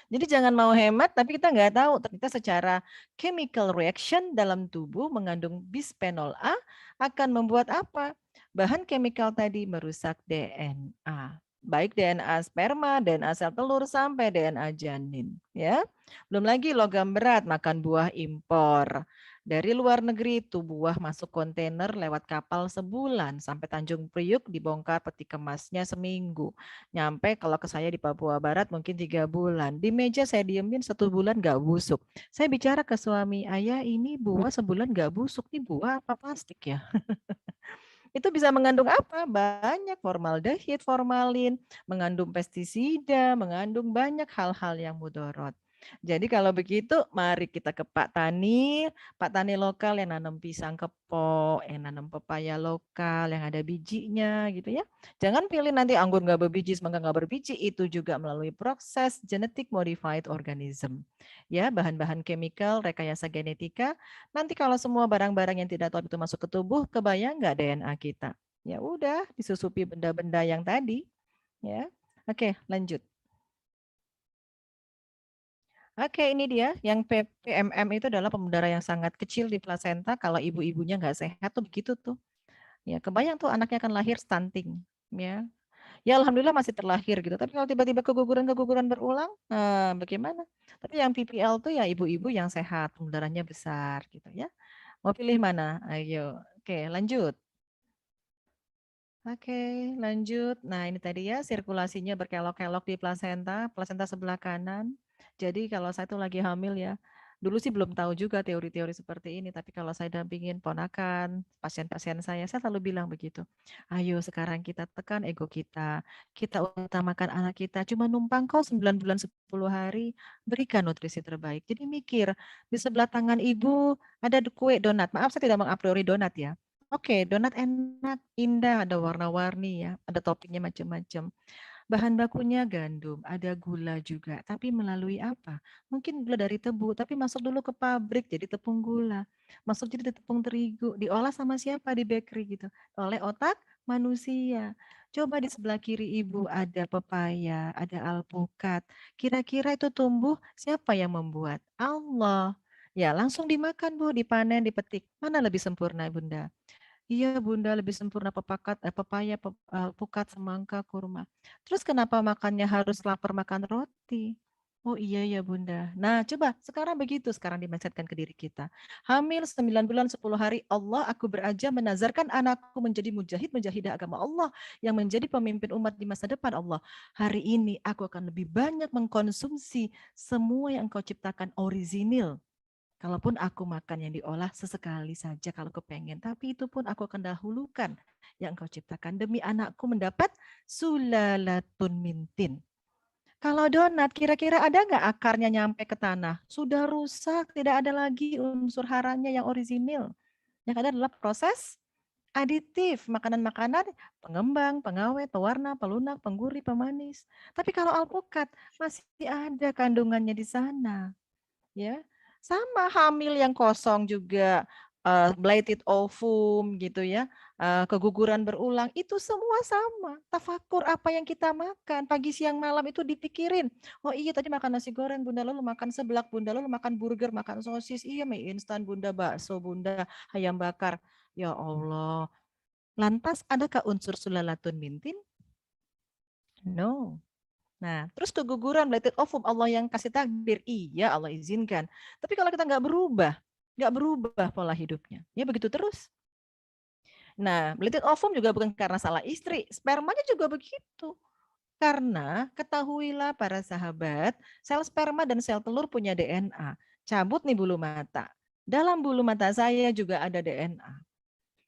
Speaker 1: Jadi jangan mau hemat, tapi kita nggak tahu ternyata secara chemical reaction dalam tubuh mengandung bisphenol A akan membuat apa? Bahan chemical tadi merusak DNA. Baik DNA sperma, DNA sel telur, sampai DNA janin. Ya, belum lagi logam berat, makan buah impor. Dari luar negeri itu buah masuk kontainer lewat kapal sebulan. Sampai Tanjung Priuk dibongkar peti kemasnya seminggu. Nyampe kalau ke saya di Papua Barat mungkin 3 bulan. Di meja saya diemin 1 bulan nggak busuk. Saya bicara ke suami, ayah ini buah sebulan nggak busuk. Ini buah apa plastik ya? Itu bisa mengandung apa? Banyak formaldehid, formalin, mengandung pestisida, mengandung banyak hal-hal yang mudorot. Jadi kalau begitu, mari kita ke Pak Tani lokal yang nanam pisang kepok, yang nanam pepaya lokal, yang ada bijinya gitu ya. Jangan pilih nanti anggur nggak berbiji, semangka nggak berbiji, itu juga melalui proses genetic modified organism. Ya, bahan-bahan chemical, rekayasa genetika. Nanti kalau semua barang-barang yang tidak tahu itu masuk ke tubuh, kebayang nggak DNA kita? Ya udah, disusupi benda-benda yang tadi. Ya, oke, lanjut. Oke, ini dia yang PMM itu adalah pembuluh darah yang sangat kecil di plasenta. Kalau ibu-ibunya nggak sehat tuh begitu tuh. Ya, kebayang tuh anaknya akan lahir stunting. Ya, ya alhamdulillah masih terlahir gitu. Tapi kalau tiba-tiba keguguran berulang, bagaimana? Tapi yang PPL tuh ya ibu-ibu yang sehat, pembuluh darahnya besar gitu ya. Mau pilih mana? Ayo. Oke, lanjut. Oke, lanjut. Nah, ini tadi ya sirkulasinya berkelok-kelok di plasenta, plasenta sebelah kanan. Jadi kalau saya tuh lagi hamil ya, Dulu sih belum tahu juga teori-teori seperti ini, tapi kalau saya dampingin ponakan, pasien-pasien saya selalu bilang begitu. Ayo sekarang kita tekan ego kita utamakan anak kita, cuma numpang kok 9 bulan 10 hari, berikan nutrisi terbaik. Jadi mikir, di sebelah tangan ibu ada kue donat. Maaf saya tidak mengapriori donat ya. Oke, donat enak, indah, ada warna-warni ya, ada toppingnya macam-macam. Bahan bakunya gandum, ada gula juga, tapi melalui apa? Mungkin gula dari tebu, tapi masuk dulu ke pabrik jadi tepung gula. Masuk jadi tepung terigu, diolah sama siapa di bakery gitu. Oleh otak manusia. Coba di sebelah kiri ibu ada pepaya, ada alpukat. Kira-kira itu tumbuh siapa yang membuat? Allah. Ya, langsung dimakan Bu, dipanen, dipetik. Mana lebih sempurna Bunda? Iya Bunda, lebih sempurna pepaya, pukat, semangka, kurma. Terus kenapa makannya harus lapar makan roti? Oh iya ya Bunda. Nah coba sekarang begitu, sekarang dimensetkan ke diri kita. Hamil 9 bulan 10 hari, Allah aku beraja menazarkan anakku menjadi mujahidah agama Allah yang menjadi pemimpin umat di masa depan Allah. Hari ini aku akan lebih banyak mengkonsumsi semua yang engkau ciptakan orisinil. Kalaupun aku makan yang diolah sesekali saja kalau kepengen, tapi itu pun aku akan dahulukan yang engkau ciptakan demi anakku mendapat sulalatun mintin. Kalau donat, kira-kira ada nggak akarnya nyampe ke tanah? Sudah rusak, tidak ada lagi unsur haranya yang orisinil. Yang ada adalah proses aditif, makanan-makanan pengembang, pengawet, pewarna, pelunak, penggurih, pemanis. Tapi kalau alpukat masih ada kandungannya di sana. Ya, sama hamil yang kosong juga, blighted ovum gitu ya, keguguran berulang, itu semua sama. Tafakur apa yang kita makan, pagi, siang, malam itu dipikirin. Oh iya tadi makan nasi goreng Bunda, lalu makan seblak Bunda, lalu makan burger, makan sosis, iya mie instan Bunda, bakso Bunda, ayam bakar. Ya Allah. Lantas adakah unsur sulalatun mintin? No. Nah, terus keguguran, blighted ovum, Allah yang kasih takdir. Iya, Allah izinkan. Tapi kalau kita nggak berubah pola hidupnya. Ya begitu terus. Nah, blighted ovum juga bukan karena salah istri. Spermanya juga begitu. Karena ketahuilah para sahabat, sel sperma dan sel telur punya DNA. Cabut nih bulu mata. Dalam bulu mata saya juga ada DNA.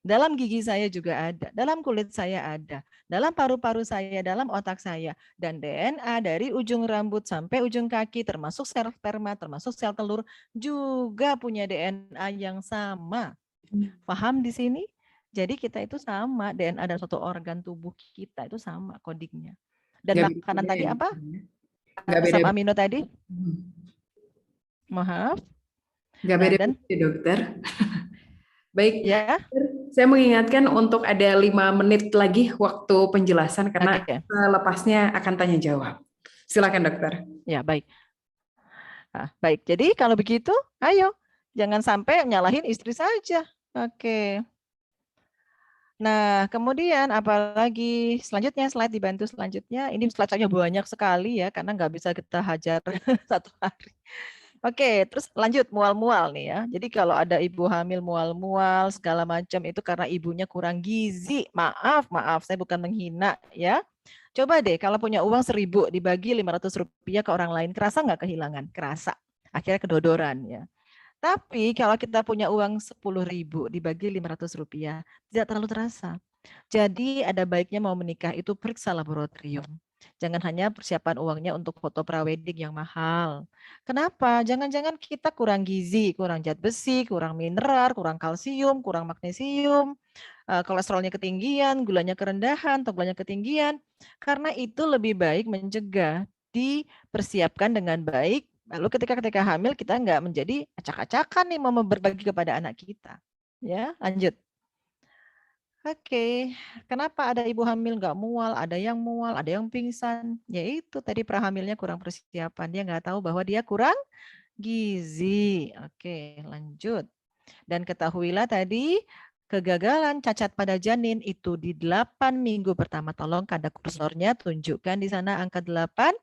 Speaker 1: Dalam gigi saya juga ada, dalam kulit saya ada, dalam paru-paru saya, dalam otak saya, dan DNA dari ujung rambut sampai ujung kaki, termasuk sel sperma, termasuk sel telur, juga punya DNA yang sama. Paham di sini? Jadi kita itu sama, DNA dan suatu organ tubuh kita itu sama codingnya. Dan
Speaker 2: Nggak
Speaker 1: makanan
Speaker 2: beda-beda
Speaker 1: tadi
Speaker 2: ya,
Speaker 1: apa?
Speaker 2: dokter, ya? Nggak
Speaker 1: Asam
Speaker 2: beda-beda.
Speaker 1: amino tadi?
Speaker 2: Hmm.
Speaker 1: Maaf.
Speaker 2: Nggak
Speaker 1: Nah, dan
Speaker 2: beda-beda, dokter. Baik,
Speaker 1: ya,
Speaker 2: saya mengingatkan untuk ada 5 menit lagi waktu penjelasan karena
Speaker 1: oke.
Speaker 2: lepasnya akan tanya jawab. Silakan dokter.
Speaker 1: Ya, baik. Nah, baik, jadi kalau begitu, ayo jangan sampai nyalahin istri saja. Oke. Nah, kemudian apalagi selanjutnya slide dibantu selanjutnya. Ini slide-nya banyak sekali ya, karena nggak bisa kita hajar satu hari. Oke, terus lanjut mual-mual nih ya. Jadi kalau ada ibu hamil mual-mual segala macam itu karena ibunya kurang gizi. Maaf, maaf, saya bukan menghina ya. Coba deh kalau punya uang 1.000 dibagi 500 rupiah ke orang lain, kerasa nggak kehilangan? Kerasa. Akhirnya kedodoran ya. Tapi kalau kita punya uang 10.000 dibagi 500 rupiah, tidak terlalu terasa. Jadi ada baiknya mau menikah itu periksa laboratorium. Jangan hanya persiapan uangnya untuk foto prawedding yang mahal. Kenapa? Jangan-jangan kita kurang gizi, kurang zat besi, kurang mineral, kurang kalsium, kurang magnesium, kolesterolnya ketinggian, gulanya kerendahan, atau gulanya ketinggian. Karena itu lebih baik mencegah, dipersiapkan dengan baik. Lalu ketika hamil kita nggak menjadi acak-acakan nih mau berbagi kepada anak kita. Ya, lanjut. Oke, kenapa ada ibu hamil nggak mual, ada yang mual, ada yang pingsan? Yaitu tadi prahamilnya kurang persiapan, dia nggak tahu bahwa dia kurang gizi. Oke, lanjut. Dan ketahuilah tadi kegagalan cacat pada janin itu di 8 minggu pertama. Tolong kada kursornya tunjukkan di sana angka 8.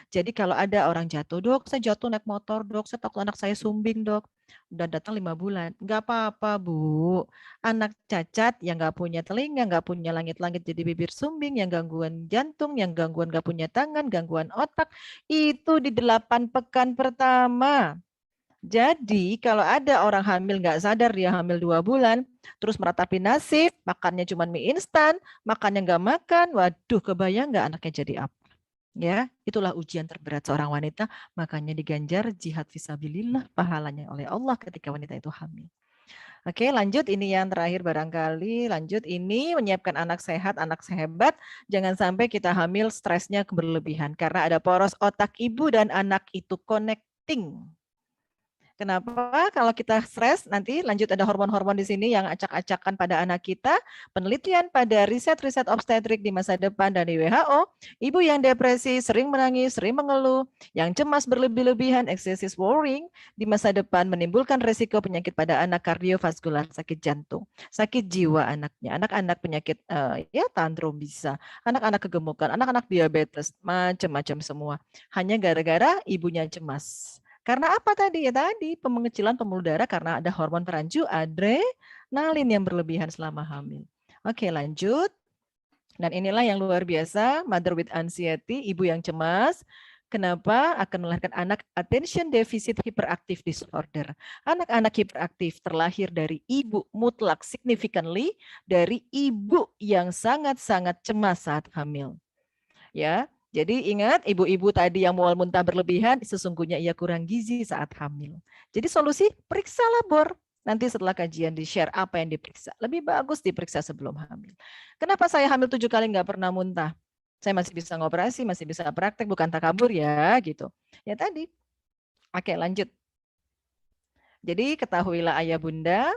Speaker 1: Jadi kalau ada orang jatuh, dok, saya jatuh naik motor, dok, saya takut anak saya sumbing, dok. Udah datang 5 bulan. Nggak apa-apa, Bu. Anak cacat yang nggak punya telinga, nggak punya langit-langit jadi bibir sumbing, yang gangguan jantung, yang gangguan nggak punya tangan, gangguan otak, itu di 8 pekan pertama. Jadi kalau ada orang hamil nggak sadar dia hamil 2 bulan, terus meratapi nasib, makannya cuma mie instan, makannya nggak makan, waduh kebayang nggak anaknya jadi apa? Ya, itulah ujian terberat seorang wanita, makanya diganjar jihad fisabilillah pahalanya oleh Allah ketika wanita itu hamil. Oke, lanjut ini yang terakhir barangkali. Lanjut ini menyiapkan anak sehat, anak sehebat. Jangan sampai kita hamil stresnya berlebihan karena ada poros otak ibu dan anak itu connecting. Kenapa? Kalau kita stres, nanti lanjut ada hormon-hormon di sini yang acak-acakan pada anak kita. Penelitian pada riset-riset obstetrik di masa depan dari WHO, ibu yang depresi, sering menangis, sering mengeluh, yang cemas berlebih-lebihan, excessive worrying, di masa depan menimbulkan resiko penyakit pada anak kardiovaskular, sakit jantung, sakit jiwa anaknya, anak-anak penyakit ya tantrum bisa, anak-anak kegemukan, anak-anak diabetes, macam-macam semua. Hanya gara-gara ibunya cemas. Karena apa tadi? Ya tadi pemengecilan pembuluh darah karena ada hormon perancu adrenalin yang berlebihan selama hamil. Oke, lanjut. Dan inilah yang luar biasa, mother with anxiety, ibu yang cemas. Kenapa akan melahirkan anak attention deficit hyperactive disorder? Anak-anak hiperaktif terlahir dari ibu mutlak significantly dari ibu yang sangat-sangat cemas saat hamil. Ya, jadi ingat ibu-ibu tadi yang mual muntah berlebihan, sesungguhnya ia kurang gizi saat hamil. Jadi solusi periksa labor. Nanti setelah kajian di-share apa yang diperiksa. Lebih bagus diperiksa sebelum hamil. Kenapa saya hamil 7 kali nggak pernah muntah? Saya masih bisa ngoperasi, masih bisa praktek, bukan takabur ya gitu. Ya tadi. Oke, lanjut. Jadi ketahuilah ayah bunda,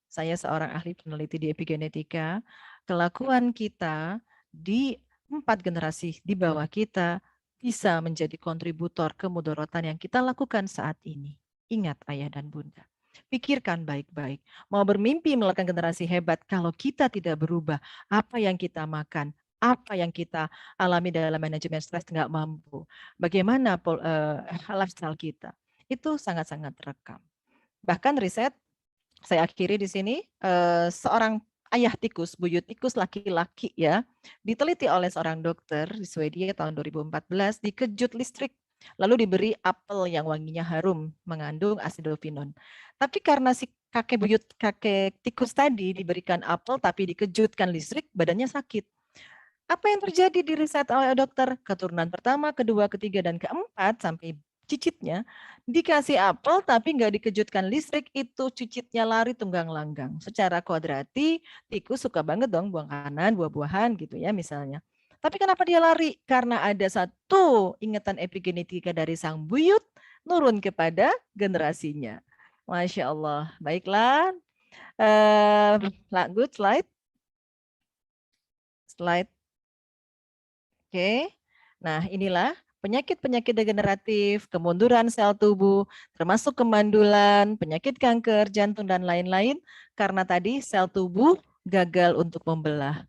Speaker 1: saya seorang ahli peneliti di epigenetika, kelakuan kita di 4 generasi di bawah kita bisa menjadi kontributor kemudorotan yang kita lakukan saat ini. Ingat ayah dan bunda. Pikirkan baik-baik. Mau bermimpi melahirkan generasi hebat kalau kita tidak berubah apa yang kita makan, apa yang kita alami dalam manajemen stres nggak mampu. Bagaimana lifestyle kita. Itu sangat-sangat terekam. Bahkan riset saya akhiri di sini, seorang ayah tikus, buyut tikus laki-laki ya, diteliti oleh seorang dokter di Swedia tahun 2014, dikejut listrik, lalu diberi apel yang wanginya harum, mengandung acidophilon. Tapi karena si kakek tikus tadi diberikan apel tapi dikejutkan listrik, badannya sakit. Apa yang terjadi di riset oleh dokter? Keturunan pertama, kedua, ketiga, dan keempat sampai cicitnya dikasih apel tapi nggak dikejutkan listrik, itu cicitnya lari tunggang langgang. Secara kodrati, tikus suka banget dong buang kanan, buah-buahan gitu ya misalnya. Tapi kenapa dia lari? Karena ada satu ingatan epigenetika dari sang buyut nurun kepada generasinya. Masya Allah. Baiklah. Good slide. Slide. Oke. Nah, inilah penyakit-penyakit degeneratif, kemunduran sel tubuh, termasuk kemandulan, penyakit kanker, jantung, dan lain-lain, karena tadi sel tubuh gagal untuk membelah.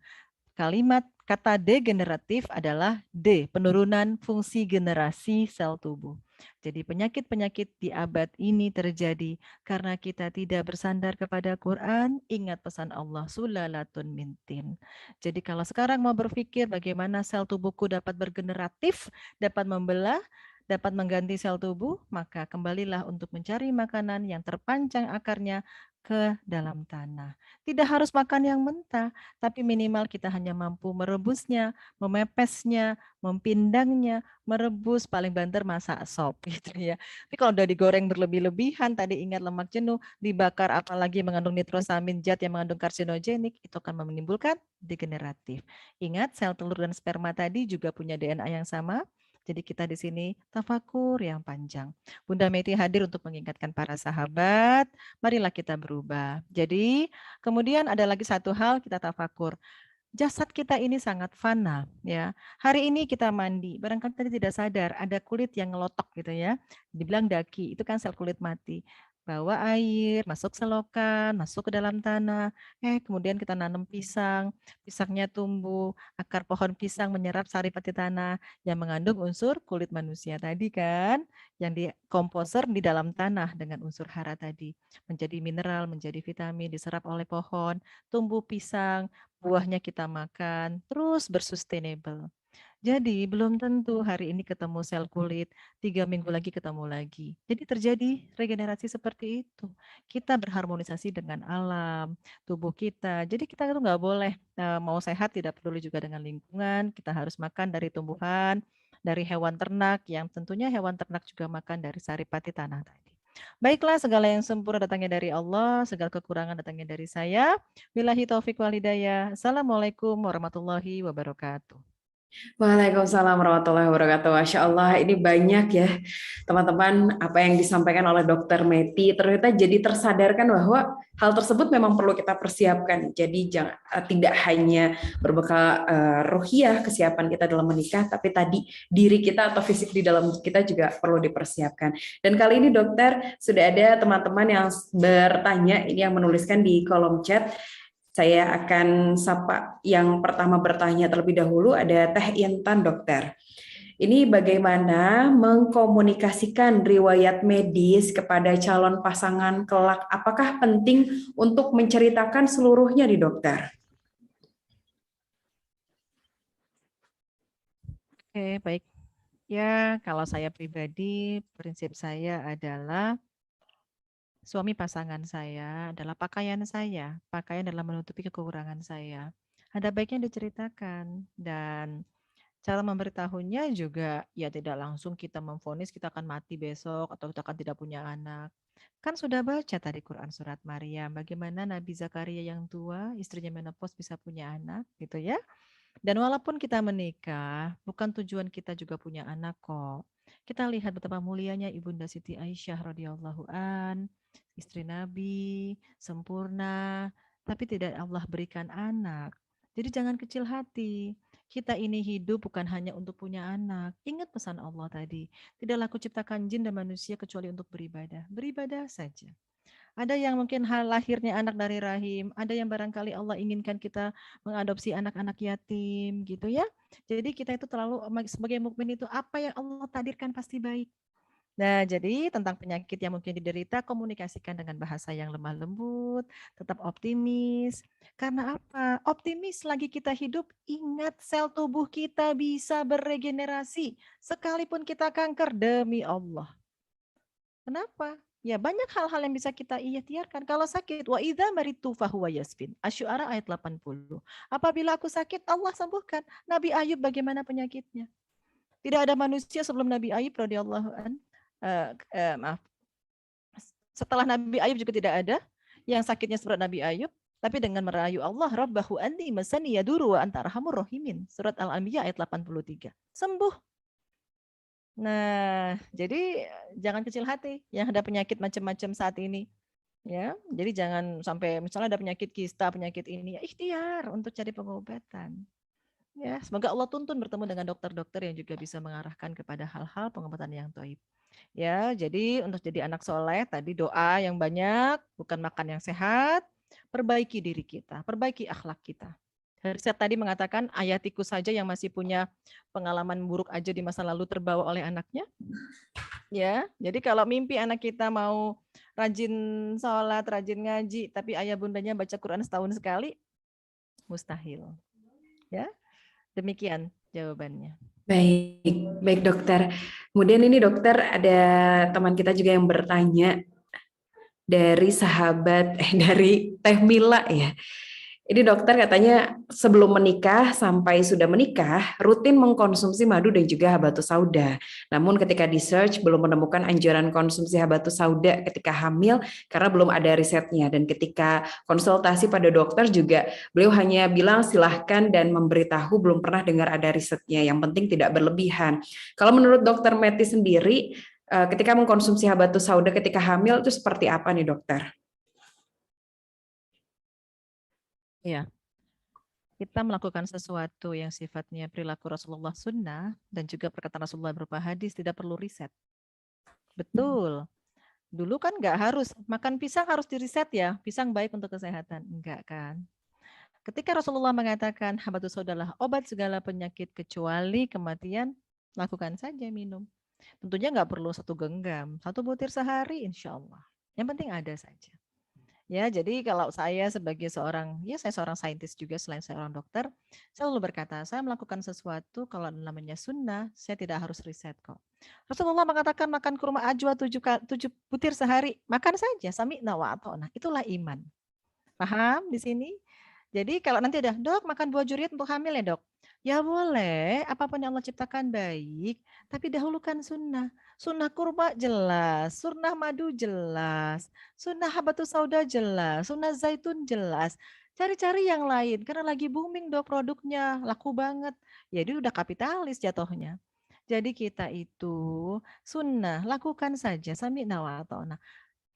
Speaker 1: Kalimat kata degeneratif adalah D, penurunan fungsi generasi sel tubuh. Jadi penyakit-penyakit di abad ini terjadi karena kita tidak bersandar kepada Quran, ingat pesan Allah, sulalatun mintin. Jadi kalau sekarang mau berpikir bagaimana sel tubuhku dapat bergeneratif, dapat membelah, dapat mengganti sel tubuh, maka kembalilah untuk mencari makanan yang terpancang akarnya ke dalam tanah. Tidak harus makan yang mentah, tapi minimal kita hanya mampu merebusnya, memepesnya, mempindangnya, merebus, paling banter masak sop gitu ya. Tapi kalau udah digoreng berlebih-lebihan, tadi ingat lemak jenuh, dibakar apalagi mengandung nitrosamin zat yang mengandung karsinogenik, itu akan menimbulkan degeneratif. Ingat sel telur dan sperma tadi juga punya DNA yang sama. Jadi kita di sini tafakur yang panjang. Bunda Meti hadir untuk mengingatkan para sahabat, marilah kita berubah. Jadi kemudian ada lagi satu hal kita tafakur. Jasad kita ini sangat fana ya. Hari ini kita mandi, barangkali tadi tidak sadar ada kulit yang ngelotok gitu ya. Dibilang daki, itu kan sel kulit mati. Bawa air, masuk selokan, masuk ke dalam tanah. Kemudian kita nanam pisang, pisangnya tumbuh, akar pohon pisang menyerap sari pati tanah yang mengandung unsur kulit manusia tadi kan, yang dikomposer di dalam tanah dengan unsur hara tadi. Menjadi mineral, menjadi vitamin, diserap oleh pohon, tumbuh pisang, buahnya kita makan, terus bersustainable. Jadi belum tentu hari ini ketemu sel kulit, 3 minggu lagi ketemu lagi. Jadi terjadi regenerasi seperti itu. Kita berharmonisasi dengan alam, tubuh kita. Jadi kita itu nggak boleh mau sehat tidak peduli juga dengan lingkungan. Kita harus makan dari tumbuhan, dari hewan ternak yang tentunya hewan ternak juga makan dari saripati tanah tadi. Baiklah, segala yang sempurna datangnya dari Allah, segala kekurangan datangnya dari saya. Billahi taufik wal hidayah. Assalamualaikum warahmatullahi wabarakatuh.
Speaker 2: Waalaikumsalam warahmatullahi wabarakatuh. Masya Allah, ini banyak ya teman-teman apa yang disampaikan oleh Dokter Meti. Ternyata jadi tersadarkan bahwa hal tersebut memang perlu kita persiapkan. Jadi tidak hanya berbekal ruhiyah kesiapan kita dalam menikah, tapi tadi diri kita atau fisik di dalam kita juga perlu dipersiapkan. Dan kali ini dokter sudah ada teman-teman yang bertanya, ini yang menuliskan di kolom chat. Saya akan sapa yang pertama bertanya terlebih dahulu, ada Teh Intan, dokter. Ini bagaimana mengkomunikasikan riwayat medis kepada calon pasangan kelak? Apakah penting untuk menceritakan seluruhnya di dokter?
Speaker 1: Oke, baik. Ya, kalau saya pribadi, prinsip saya adalah suami pasangan saya adalah pakaian saya. Pakaian adalah menutupi kekurangan saya. Ada baiknya diceritakan dan cara memberitahunya juga ya tidak langsung kita memvonis kita akan mati besok atau kita akan tidak punya anak. Kan sudah baca tadi Quran surat Maryam bagaimana Nabi Zakaria yang tua istrinya menopause bisa punya anak gitu ya. Dan walaupun kita menikah, bukan tujuan kita juga punya anak kok. Kita lihat betapa mulianya Ibunda Siti Aisyah radhiyallahu an, istri Nabi, sempurna, tapi tidak Allah berikan anak. Jadi jangan kecil hati. Kita ini hidup bukan hanya untuk punya anak. Ingat pesan Allah tadi. Tidaklah kuciptakan jin dan manusia kecuali untuk beribadah. Beribadah saja. Ada yang mungkin hal lahirnya anak dari rahim, ada yang barangkali Allah inginkan kita mengadopsi anak-anak yatim gitu ya. Jadi kita itu terlalu sebagai mukmin itu apa yang Allah takdirkan pasti baik. Nah, jadi tentang penyakit yang mungkin diderita, komunikasikan dengan bahasa yang lemah lembut, tetap optimis. Karena apa? Optimis lagi kita hidup, ingat sel tubuh kita bisa beregenerasi. Sekalipun kita kanker, demi Allah. Kenapa? Ya banyak hal-hal yang bisa kita ikhtiarkan. Kalau sakit, wa idza maritu fahuwa yasfin. Asy-Syu'ara ayat 80. Apabila aku sakit, Allah sembuhkan. Nabi Ayub bagaimana penyakitnya? Tidak ada manusia sebelum Nabi Ayub radhiyallahu an. Maaf. Setelah Nabi Ayub juga tidak ada yang sakitnya seperti Nabi Ayub. Tapi dengan merayu Allah, Rabbahu anni masani yaduru wa anta arhamur rahimin. Surat Al-Anbiya ayat 83. Sembuh. Nah, jadi jangan kecil hati yang ada penyakit macam-macam saat ini. Ya, jadi jangan sampai misalnya ada penyakit kista, penyakit ini, ya ikhtiar untuk cari pengobatan. Ya, semoga Allah tuntun bertemu dengan dokter-dokter yang juga bisa mengarahkan kepada hal-hal pengobatan yang thaib. Ya, jadi untuk jadi anak soleh tadi doa yang banyak, bukan makan yang sehat, perbaiki diri kita, perbaiki akhlak kita. Riset tadi mengatakan ayatiku saja yang masih punya pengalaman buruk aja di masa lalu terbawa oleh anaknya. Ya, jadi kalau mimpi anak kita mau rajin sholat, rajin ngaji, tapi ayah bundanya baca Quran setahun sekali, mustahil. Ya, demikian jawabannya.
Speaker 2: Baik, baik dokter. Kemudian ini dokter ada teman kita juga yang bertanya dari dari Teh Mila ya. Ini dokter katanya sebelum menikah sampai sudah menikah rutin mengkonsumsi madu dan juga habatus sauda. Namun ketika di search belum menemukan anjuran konsumsi habatus sauda ketika hamil karena belum ada risetnya. Dan ketika konsultasi pada dokter juga beliau hanya bilang silahkan dan memberitahu belum pernah dengar ada risetnya. Yang penting tidak berlebihan. Kalau menurut dokter Meti sendiri ketika mengkonsumsi habatus sauda ketika hamil itu seperti apa nih dokter?
Speaker 1: Ya, kita melakukan sesuatu yang sifatnya perilaku Rasulullah sunnah dan juga perkataan Rasulullah berupa hadis tidak perlu riset. Betul. Dulu kan nggak harus makan pisang harus diriset ya, pisang baik untuk kesehatan. Enggak kan? Ketika Rasulullah mengatakan habatus sauda adalah obat segala penyakit kecuali kematian, lakukan saja minum. Tentunya nggak perlu 1 genggam, 1 butir sehari insya Allah. Yang penting ada saja. Ya, jadi kalau saya sebagai seorang, ya saya seorang saintis juga selain seorang dokter, saya selalu berkata, saya melakukan sesuatu kalau namanya sunnah, saya tidak harus riset kok. Rasulullah mengatakan makan kurma ajwa 7 butir sehari, makan saja, sami'na wa ata'na, itulah iman. Paham di sini? Jadi kalau nanti ada, dok makan buah juriat untuk hamil ya dok? Ya boleh, apapun yang Allah ciptakan baik, tapi dahulukan sunnah. Sunnah kurma jelas, sunnah madu jelas, sunnah habatus sauda jelas, sunnah zaitun jelas. Cari-cari yang lain, karena lagi booming dok produknya, laku banget. Ya dia udah kapitalis jatuhnya. Jadi kita itu sunnah, lakukan saja, sami'na wa ata'na.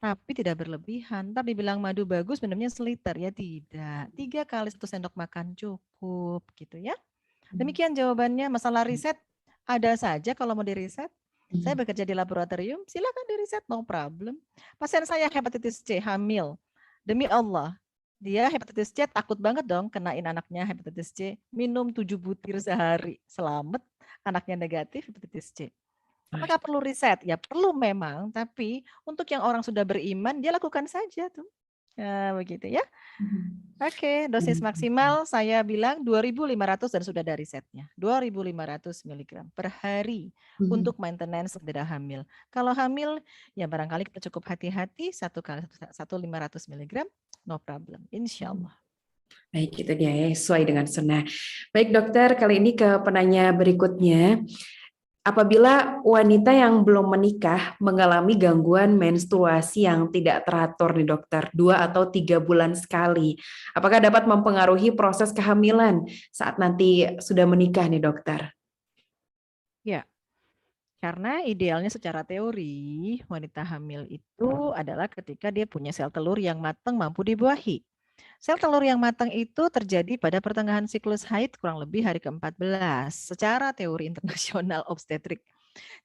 Speaker 1: Tapi tidak berlebihan. Ntar dibilang madu bagus, minumnya seliter. Ya tidak. 3 kali 1 sendok makan cukup gitu ya. Demikian jawabannya. Masalah riset, ada saja kalau mau diriset. Saya bekerja di laboratorium, silakan diriset, no problem. Pasien saya hepatitis C, hamil. Demi Allah, dia hepatitis C takut banget dong kenain anaknya hepatitis C. Minum 7 butir sehari. Selamat, anaknya negatif hepatitis C. Apakah perlu riset? Ya perlu memang, tapi untuk yang orang sudah beriman, dia lakukan saja tuh. Nah, begitu ya. Oke, dosis maksimal saya bilang 2.500 dan sudah ada risetnya. 2.500 mg per hari untuk maintenance tidak hamil. Kalau hamil, ya barangkali kita cukup hati-hati, 1 kali 1 500 mg, no problem, insya Allah.
Speaker 2: Baik, itu dia ya, sesuai dengan sunnah. Baik dokter, kali ini ke penanya berikutnya. Apabila wanita yang belum menikah mengalami gangguan menstruasi yang tidak teratur nih dokter, 2 atau 3 bulan sekali, apakah dapat mempengaruhi proses kehamilan saat nanti sudah menikah nih dokter?
Speaker 1: Ya, karena idealnya secara teori, wanita hamil itu adalah ketika dia punya sel telur yang matang mampu dibuahi. Sel telur yang matang itu terjadi pada pertengahan siklus haid kurang lebih hari ke-14 secara teori internasional obstetrik.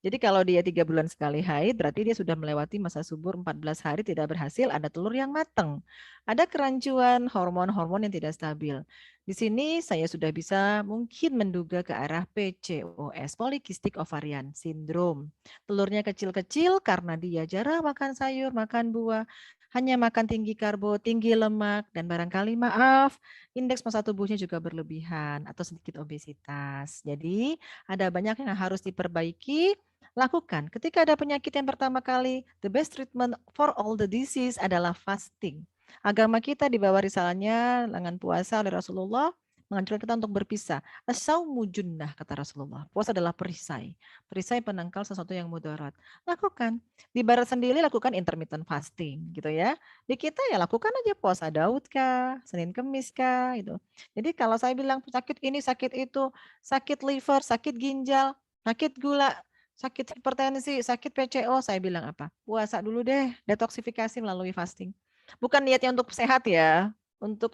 Speaker 1: Jadi kalau dia 3 bulan sekali haid, berarti dia sudah melewati masa subur 14 hari tidak berhasil, ada telur yang matang. Ada kerancuan hormon-hormon yang tidak stabil. Di sini saya sudah bisa mungkin menduga ke arah PCOS, Polycystic Ovarian Syndrome. Telurnya kecil-kecil karena dia jarang makan sayur, makan buah, hanya makan tinggi karbo, tinggi lemak, dan barangkali maaf, indeks massa tubuhnya juga berlebihan atau sedikit obesitas. Jadi ada banyak yang harus diperbaiki, lakukan. Ketika ada penyakit yang pertama kali, the best treatment for all the disease adalah fasting. Agama kita di bawah risalahnya dengan puasa oleh Rasulullah menganjurkan kita untuk berpisah. As-saumu junnah kata Rasulullah. Puasa adalah perisai. Perisai penangkal sesuatu yang mudarat. Lakukan. Di barat sendiri lakukan intermittent fasting gitu ya. Di kita ya lakukan aja puasa Daud kah, Senin Kemis kah gitu. Jadi kalau saya bilang sakit ini, sakit itu, sakit liver, sakit ginjal, sakit gula, sakit hipertensi, sakit PCO, saya bilang apa? Puasa dulu deh, detoksifikasi melalui fasting. Bukan niatnya untuk sehat ya, untuk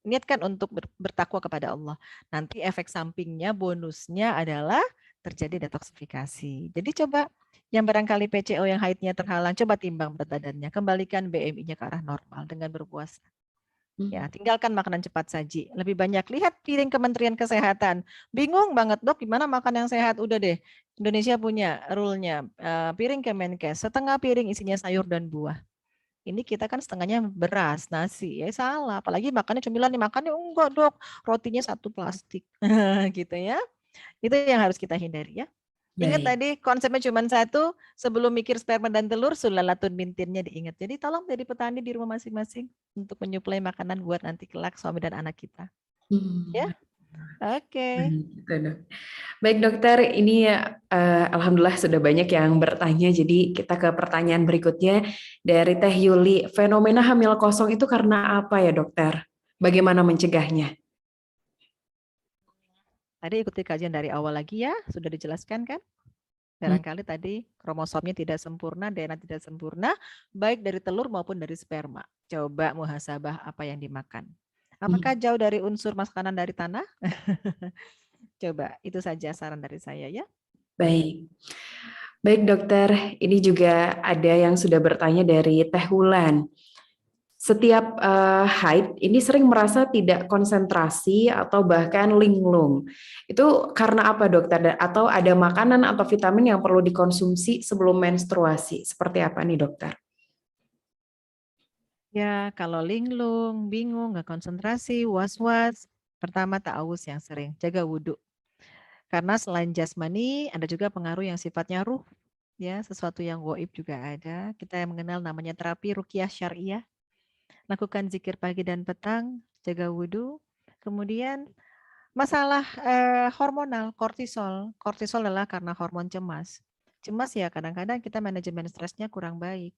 Speaker 1: niatkan untuk bertakwa kepada Allah. Nanti efek sampingnya, bonusnya adalah terjadi detoksifikasi. Jadi coba yang barangkali PCO yang haidnya terhalang, coba timbang berat badannya, kembalikan BMI-nya ke arah normal dengan berpuasa. Ya, tinggalkan makanan cepat saji. Lebih banyak lihat piring Kementerian Kesehatan. Bingung banget dok, gimana makan yang sehat? Udah deh, Indonesia punya rule-nya. Piring Kemenkes, setengah piring isinya sayur dan buah. Ini kita kan setengahnya beras, nasi. Ya salah, apalagi makannya cemilan dimakannya enggak dok, rotinya 1 plastik. Gitu ya. Itu yang harus kita hindari ya. Ingat
Speaker 2: Baik.
Speaker 1: tadi konsepnya cuma 1, sebelum mikir sperma dan telur, sulalatun mintinnya diingat. Jadi tolong dari petani di rumah masing-masing untuk menyuplai makanan buat nanti kelak suami dan anak kita. Ya, oke.
Speaker 2: Baik dokter, ini alhamdulillah sudah banyak yang bertanya, jadi kita ke pertanyaan berikutnya dari Teh Yuli. Fenomena hamil kosong itu karena apa ya dokter? Bagaimana mencegahnya?
Speaker 1: Tadi ikuti kajian dari awal lagi ya, sudah dijelaskan kan? Barangkali tadi kromosomnya tidak sempurna, DNA tidak sempurna, baik dari telur maupun dari sperma. Coba muhasabah apa yang dimakan. Apakah jauh dari unsur makanan dari tanah? Coba, itu saja saran dari saya ya.
Speaker 2: Baik. Baik dokter, ini juga ada yang sudah bertanya dari Teh Wulan. Setiap haid ini sering merasa tidak konsentrasi atau bahkan linglung. Itu karena apa dokter? Atau ada makanan atau vitamin yang perlu dikonsumsi sebelum menstruasi? Seperti apa nih dokter?
Speaker 1: Ya, kalau linglung, bingung, nggak konsentrasi, was-was, pertama ta'awuz yang sering, jaga wudhu. Karena selain jasmani, ada juga pengaruh yang sifatnya ruh, ya, sesuatu yang gaib juga ada. Kita yang mengenal namanya terapi ruqyah syariah. Lakukan zikir pagi dan petang, jaga wudhu. Kemudian masalah hormonal, kortisol. Kortisol adalah karena hormon cemas. Cemas ya kadang-kadang kita manajemen stresnya kurang baik.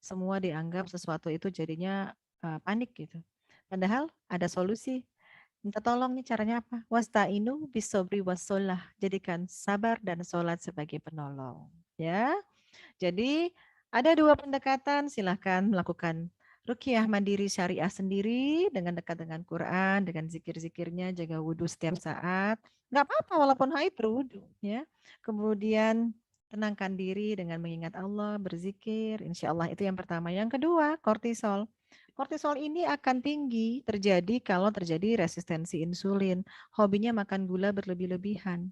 Speaker 1: Semua dianggap sesuatu itu jadinya panik gitu. Padahal ada solusi. Minta tolong nih caranya apa? Wasta'inu bisobri wassolah. Jadikan sabar dan sholat sebagai penolong. Ya, jadi ada dua pendekatan, silahkan melakukan ruqyah mandiri syariah sendiri dengan dekat dengan Quran, dengan zikir-zikirnya, jaga wudhu setiap saat. Nggak apa-apa walaupun haid berwudhu. Ya. Kemudian tenangkan diri dengan mengingat Allah, berzikir. Insya Allah itu yang pertama. Yang kedua, kortisol. Kortisol ini akan tinggi terjadi kalau terjadi resistensi insulin. Hobinya makan gula berlebih-lebihan.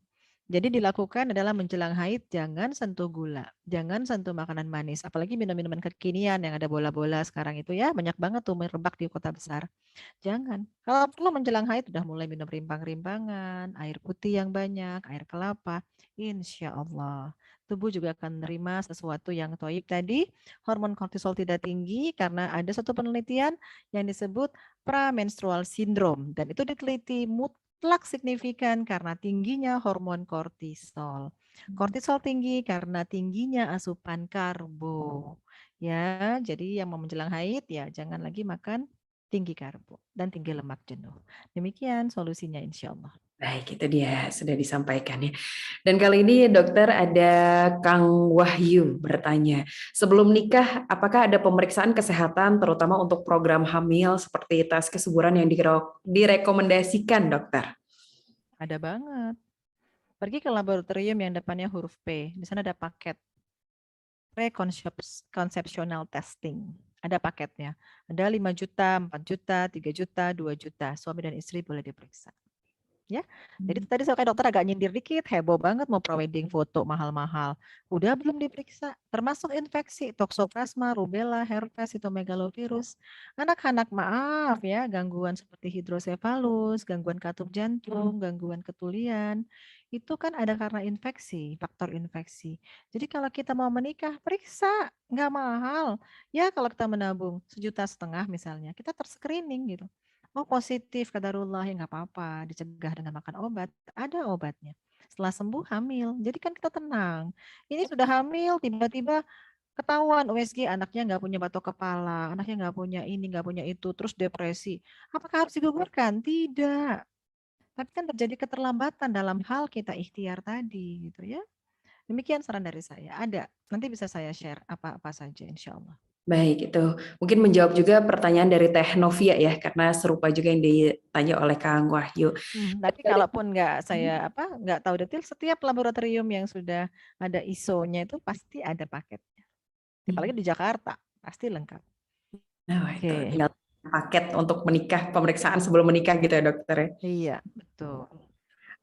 Speaker 1: Jadi dilakukan adalah menjelang haid jangan sentuh gula, jangan sentuh makanan manis, apalagi minum-minuman kekinian yang ada bola-bola sekarang itu ya, banyak banget tuh merebak di kota besar. Jangan. Kalau perlu menjelang haid udah mulai minum rimpang-rimpangan, air putih yang banyak, air kelapa, insya Allah. Tubuh juga akan menerima sesuatu yang toib tadi. Hormon kortisol tidak tinggi karena ada satu penelitian yang disebut pramenstrual syndrome. Dan itu diteliti mutlak signifikan karena tingginya hormon kortisol. Kortisol tinggi karena tingginya asupan karbo. Ya, jadi yang mau menjelang haid ya jangan lagi makan tinggi karbo dan tinggi lemak jenuh. Demikian solusinya insya Allah.
Speaker 2: Baik, itu dia sudah disampaikan ya. Dan kali ini dokter ada Kang Wahyu bertanya, sebelum nikah apakah ada pemeriksaan kesehatan terutama untuk program hamil seperti tes kesuburan yang direkomendasikan dokter?
Speaker 1: Ada banget. Pergi ke laboratorium yang depannya huruf P. Di sana ada paket pre-conceptional testing. Ada paketnya. Ada 5 juta, 4 juta, 3 juta, 2 juta. Suami dan istri boleh diperiksa. Ya, jadi tadi saya kayak dokter agak nyindir dikit, heboh banget mau wedding foto mahal-mahal. Udah belum diperiksa, termasuk infeksi, toksoplasma, rubella, herpes, itu megalovirus. Anak-anak maaf ya, gangguan seperti hidrosefalus, gangguan katup jantung, gangguan ketulian, itu kan ada karena infeksi, faktor infeksi. Jadi kalau kita mau menikah, periksa, nggak mahal. Ya kalau kita menabung 1,5 juta misalnya, kita terscreening gitu. Oh positif, kadarullah, ya nggak apa-apa, dicegah dengan makan obat, ada obatnya. Setelah sembuh hamil, jadi kan kita tenang. Ini sudah hamil, tiba-tiba ketahuan USG anaknya nggak punya batok kepala, anaknya nggak punya ini, nggak punya itu, terus depresi. Apakah harus digugurkan? Tidak. Tapi kan terjadi keterlambatan dalam hal kita ikhtiar tadi, gitu ya. Demikian saran dari saya. Ada, nanti bisa saya share apa-apa saja, insya Allah.
Speaker 2: Baik, itu mungkin menjawab juga pertanyaan dari Teh Novia ya, karena serupa juga yang ditanya oleh Kang Wahyu.
Speaker 1: Tapi kalaupun nggak tahu detail, setiap laboratorium yang sudah ada ISO-nya itu pasti ada paketnya. Apalagi di Jakarta, pasti lengkap.
Speaker 2: Nah, itu
Speaker 1: Oke,
Speaker 2: tinggal paket untuk menikah, pemeriksaan sebelum menikah gitu ya dokter ya.
Speaker 1: iya betul.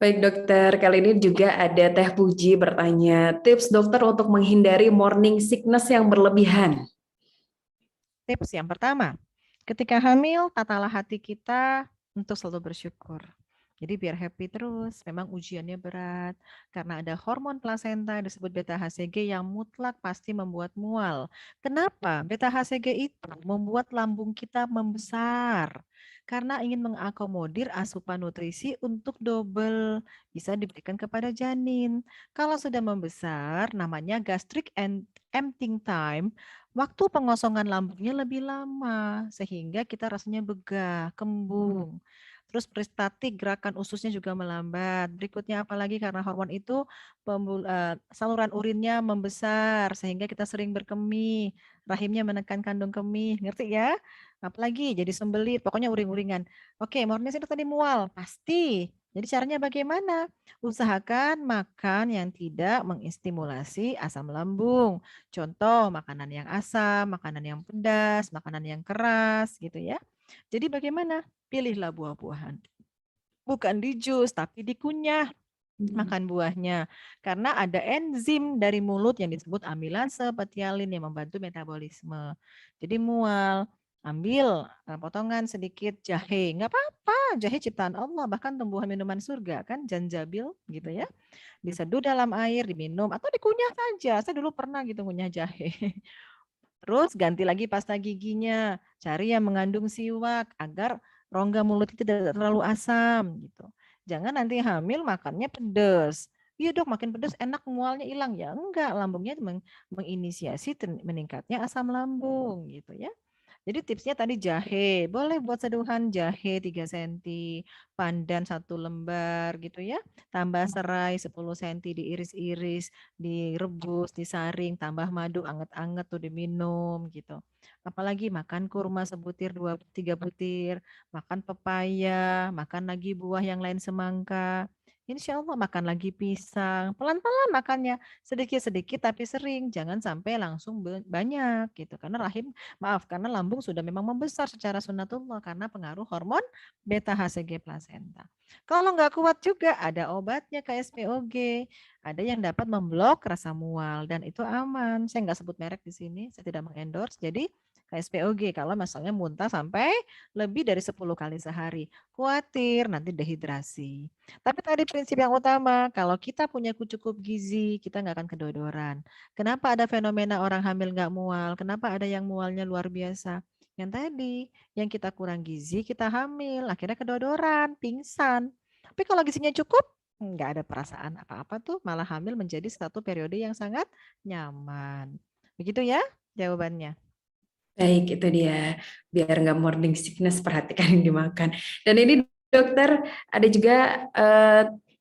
Speaker 2: Baik dokter, kali ini juga ada Teh Puji bertanya, tips dokter untuk menghindari morning sickness yang berlebihan.
Speaker 1: Tips yang pertama, ketika hamil, tatalah hati kita untuk selalu bersyukur. Jadi biar happy terus, memang ujiannya berat. Karena ada hormon plasenta disebut beta HCG yang mutlak pasti membuat mual. Kenapa? Beta HCG itu membuat lambung kita membesar. Karena ingin mengakomodir asupan nutrisi untuk double. Bisa diberikan kepada janin. Kalau sudah membesar, namanya gastric emptying time. Waktu pengosongan lambungnya lebih lama, sehingga kita rasanya begah, kembung. Terus peristatik, gerakan ususnya juga melambat. Berikutnya apalagi karena hormon itu saluran urinnya membesar sehingga kita sering berkemih, rahimnya menekan kandung kemih, ngerti ya? Apalagi jadi sembelit, pokoknya uring-uringan. Oke, morning sickness tadi mual, pasti. Jadi caranya bagaimana? Usahakan makan yang tidak mengistimulasi asam lambung. Contoh makanan yang asam, makanan yang pedas, makanan yang keras gitu ya. Jadi bagaimana? Pilihlah buah-buahan. Bukan di jus, tapi dikunyah. Makan buahnya. Karena ada enzim dari mulut yang disebut amilase petialin yang membantu metabolisme. Jadi mual. Ambil potongan sedikit jahe, nggak apa-apa, jahe ciptaan Allah, bahkan tumbuhan minuman surga kan, zanjabil gitu ya. Diseduh dalam air, diminum atau dikunyah saja. Saya dulu pernah gitu ngunyah jahe. Terus ganti lagi pasta giginya, cari yang mengandung siwak agar rongga mulut itu tidak terlalu asam gitu. Jangan nanti hamil makannya pedas. Iya dok, makin pedas enak mualnya hilang ya enggak, lambungnya menginisiasi meningkatnya asam lambung gitu ya. Jadi tipsnya tadi jahe, boleh buat seduhan jahe 3 cm, pandan 1 lembar gitu ya. Tambah serai 10 cm diiris-iris, direbus, disaring, tambah madu anget-anget tuh diminum gitu. Apalagi makan kurma sebutir 2 3 butir, makan pepaya, makan lagi buah yang lain semangka. Insya Allah makan lagi pisang, pelan-pelan makannya, sedikit-sedikit tapi sering, jangan sampai langsung banyak gitu. Karena karena lambung sudah memang membesar secara sunatullah karena pengaruh hormon beta HCG plasenta. Kalau nggak kuat juga ada obatnya KSPOG. Ada yang dapat memblok rasa mual dan itu aman. Saya nggak sebut merek di sini, saya tidak mengendorse. Jadi KSPOG kalau misalnya muntah sampai lebih dari 10 kali sehari. Khawatir nanti dehidrasi. Tapi tadi prinsip yang utama, kalau kita punya cukup gizi, kita nggak akan kedodoran. Kenapa ada fenomena orang hamil nggak mual? Kenapa ada yang mualnya luar biasa? Yang tadi, yang kita kurang gizi, kita hamil, akhirnya kedodoran, pingsan. Tapi kalau gizinya cukup, nggak ada perasaan apa-apa tuh, malah hamil menjadi satu periode yang sangat nyaman. Begitu ya jawabannya.
Speaker 2: Baik, itu dia. Biar nggak morning sickness, perhatikan yang dimakan. Dan ini dokter, ada juga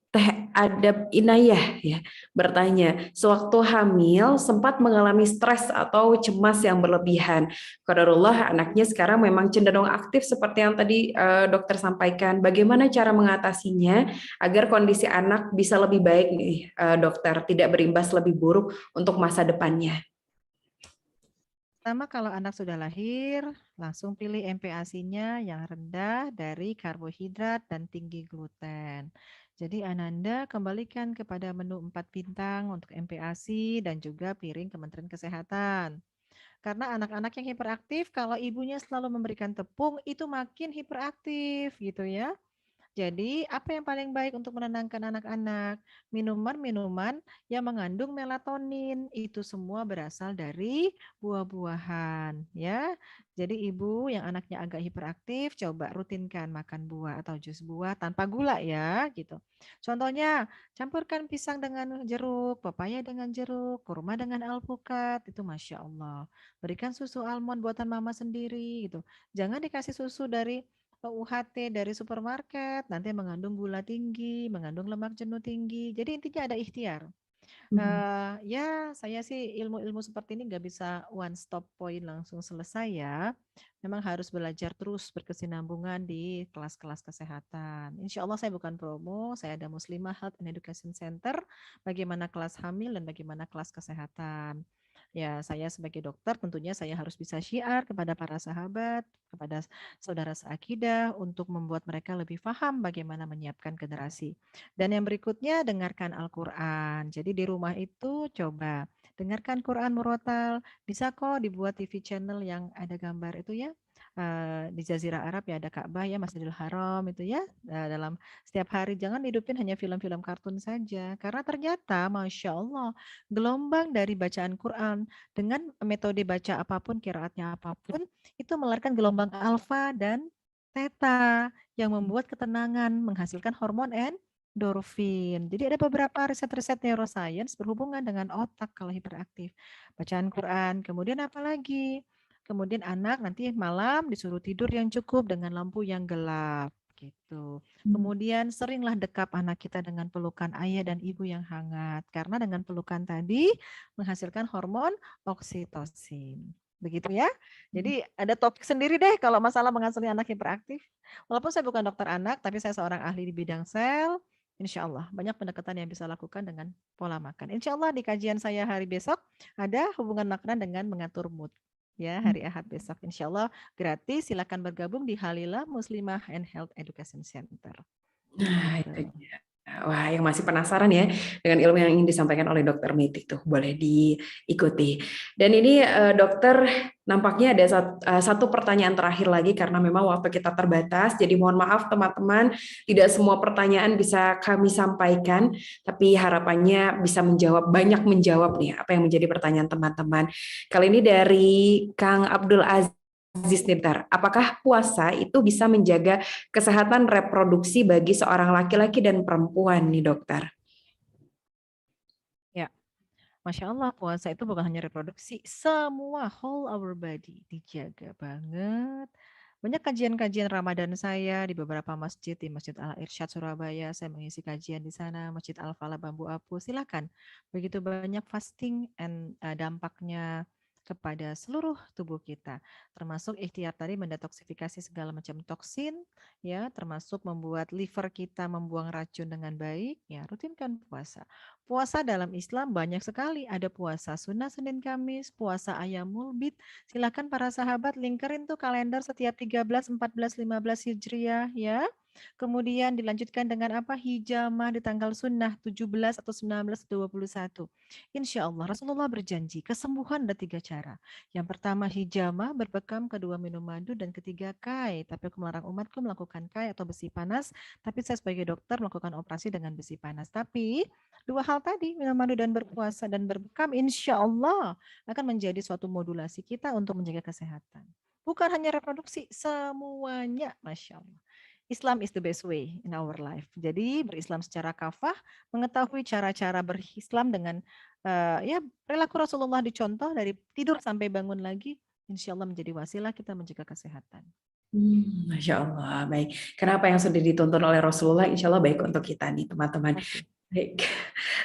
Speaker 2: Teh Adab Inayah ya bertanya, sewaktu hamil sempat mengalami stres atau cemas yang berlebihan. Qadarullah anaknya sekarang memang cenderung aktif seperti yang tadi dokter sampaikan. Bagaimana cara mengatasinya agar kondisi anak bisa lebih baik nih dokter, tidak berimbas lebih buruk untuk masa depannya?
Speaker 1: Pertama kalau anak sudah lahir, langsung pilih MPASI-nya yang rendah dari karbohidrat dan tinggi gluten. Jadi Ananda kembalikan kepada menu 4 bintang untuk MPASI dan juga piring Kementerian Kesehatan. Karena anak-anak yang hiperaktif kalau ibunya selalu memberikan tepung itu makin hiperaktif gitu ya. Jadi, apa yang paling baik untuk menenangkan anak-anak? Minuman-minuman yang mengandung melatonin. Itu semua berasal dari buah-buahan, ya. Jadi, ibu yang anaknya agak hiperaktif, coba rutinkan makan buah atau jus buah tanpa gula ya, gitu. Contohnya, campurkan pisang dengan jeruk, pepaya dengan jeruk, kurma dengan alpukat, itu Masya Allah. Berikan susu almond buatan mama sendiri, gitu. Jangan dikasih susu dari UHT dari supermarket, nanti mengandung gula tinggi, mengandung lemak jenuh tinggi. Jadi intinya ada ikhtiar. Ya saya sih ilmu-ilmu seperti ini nggak bisa one stop point langsung selesai ya. Memang harus belajar terus berkesinambungan di kelas-kelas kesehatan. Insya Allah saya bukan promo, saya ada Muslimah Health and Education Center, bagaimana kelas hamil dan bagaimana kelas kesehatan. Ya, saya sebagai dokter tentunya saya harus bisa syiar kepada para sahabat, kepada saudara seakidah untuk membuat mereka lebih paham bagaimana menyiapkan generasi. Dan yang berikutnya dengarkan Al-Quran. Jadi di rumah itu coba dengarkan Quran murotal. Bisa kok dibuat TV channel yang ada gambar itu ya. Di Jazirah Arab ya ada Ka'bah ya, Masjidil Haram itu ya. Dalam setiap hari jangan hidupin hanya film-film kartun saja. Karena ternyata Masya Allah gelombang dari bacaan Quran dengan metode baca apapun, kiraatnya apapun, itu melahirkan gelombang alfa dan theta yang membuat ketenangan, menghasilkan hormon endorfin. Jadi ada beberapa riset-riset neuroscience berhubungan dengan otak kalau hiperaktif. Bacaan Quran, kemudian apa lagi? Kemudian anak nanti malam disuruh tidur yang cukup dengan lampu yang gelap gitu. Kemudian seringlah dekap anak kita dengan pelukan ayah dan ibu yang hangat karena dengan pelukan tadi menghasilkan hormon oksitosin. Begitu ya. Jadi ada topik sendiri deh kalau masalah mengasuhi anak hiperaktif. Walaupun saya bukan dokter anak, tapi saya seorang ahli di bidang sel. Insya Allah banyak pendekatan yang bisa lakukan dengan pola makan. Insya Allah di kajian saya hari besok ada hubungan makanan dengan mengatur mood. Ya, hari Ahad besok. Insya Allah gratis. Silakan bergabung di Halila Muslimah and Health Education Center.
Speaker 2: Nah,
Speaker 1: Gitu.
Speaker 2: itu dia. Wah, yang masih penasaran ya dengan ilmu yang ingin disampaikan oleh Dokter Meti tuh boleh diikuti. Dan ini Dokter, nampaknya ada satu pertanyaan terakhir lagi karena memang waktu kita terbatas. Jadi mohon maaf teman-teman, tidak semua pertanyaan bisa kami sampaikan, tapi harapannya bisa banyak menjawab nih apa yang menjadi pertanyaan teman-teman. Kali ini dari Kang Abdul Aziz Niptar, apakah puasa itu bisa menjaga kesehatan reproduksi bagi seorang laki-laki dan perempuan nih dokter?
Speaker 1: Ya, Masya Allah, puasa itu bukan hanya reproduksi, semua whole our body dijaga banget. Banyak kajian-kajian Ramadan saya di beberapa masjid, di Masjid Al-Irsyad Surabaya, saya mengisi kajian di sana, Masjid Al-Falah Bambu Apus, silakan. Begitu banyak fasting and dampaknya kepada seluruh tubuh kita, termasuk ikhtiar tadi mendetoksifikasi segala macam toksin, ya, termasuk membuat liver kita membuang racun dengan baik, ya, rutinkan puasa. Puasa dalam Islam banyak sekali, ada puasa sunnah Senin Kamis, puasa Ayyamul Bid. Silakan para sahabat lingkarin tuh kalender setiap 13, 14, 15 Hijriah ya. Kemudian dilanjutkan dengan apa? Hijamah di tanggal sunnah 17 atau 19, 21. Insya Allah Rasulullah berjanji kesembuhan ada 3 cara. Yang pertama hijamah berbekam, kedua minum madu, dan ketiga kai. Tapi aku melarang umatku melakukan kai atau besi panas. Tapi saya sebagai dokter melakukan operasi dengan besi panas. Tapi dua hal tadi, minum madu dan berpuasa dan berbekam, insya Allah akan menjadi suatu modulasi kita untuk menjaga kesehatan. Bukan hanya reproduksi, semuanya, Masya Allah. Islam is the best way in our life. Jadi berislam secara kafah, mengetahui cara-cara berislam dengan ya perilaku Rasulullah dicontoh dari tidur sampai bangun lagi, insya Allah menjadi wasilah kita menjaga kesehatan.
Speaker 2: Masya Allah, baik. Kenapa yang sudah dituntun oleh Rasulullah, insya Allah baik untuk kita nih teman-teman. Baik.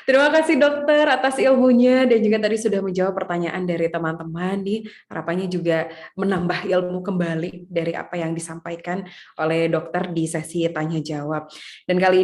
Speaker 2: Terima kasih dokter atas ilmunya dan juga tadi sudah menjawab pertanyaan dari teman-teman nih. Harapannya juga menambah ilmu kembali dari apa yang disampaikan oleh dokter di sesi tanya jawab. Dan kali ini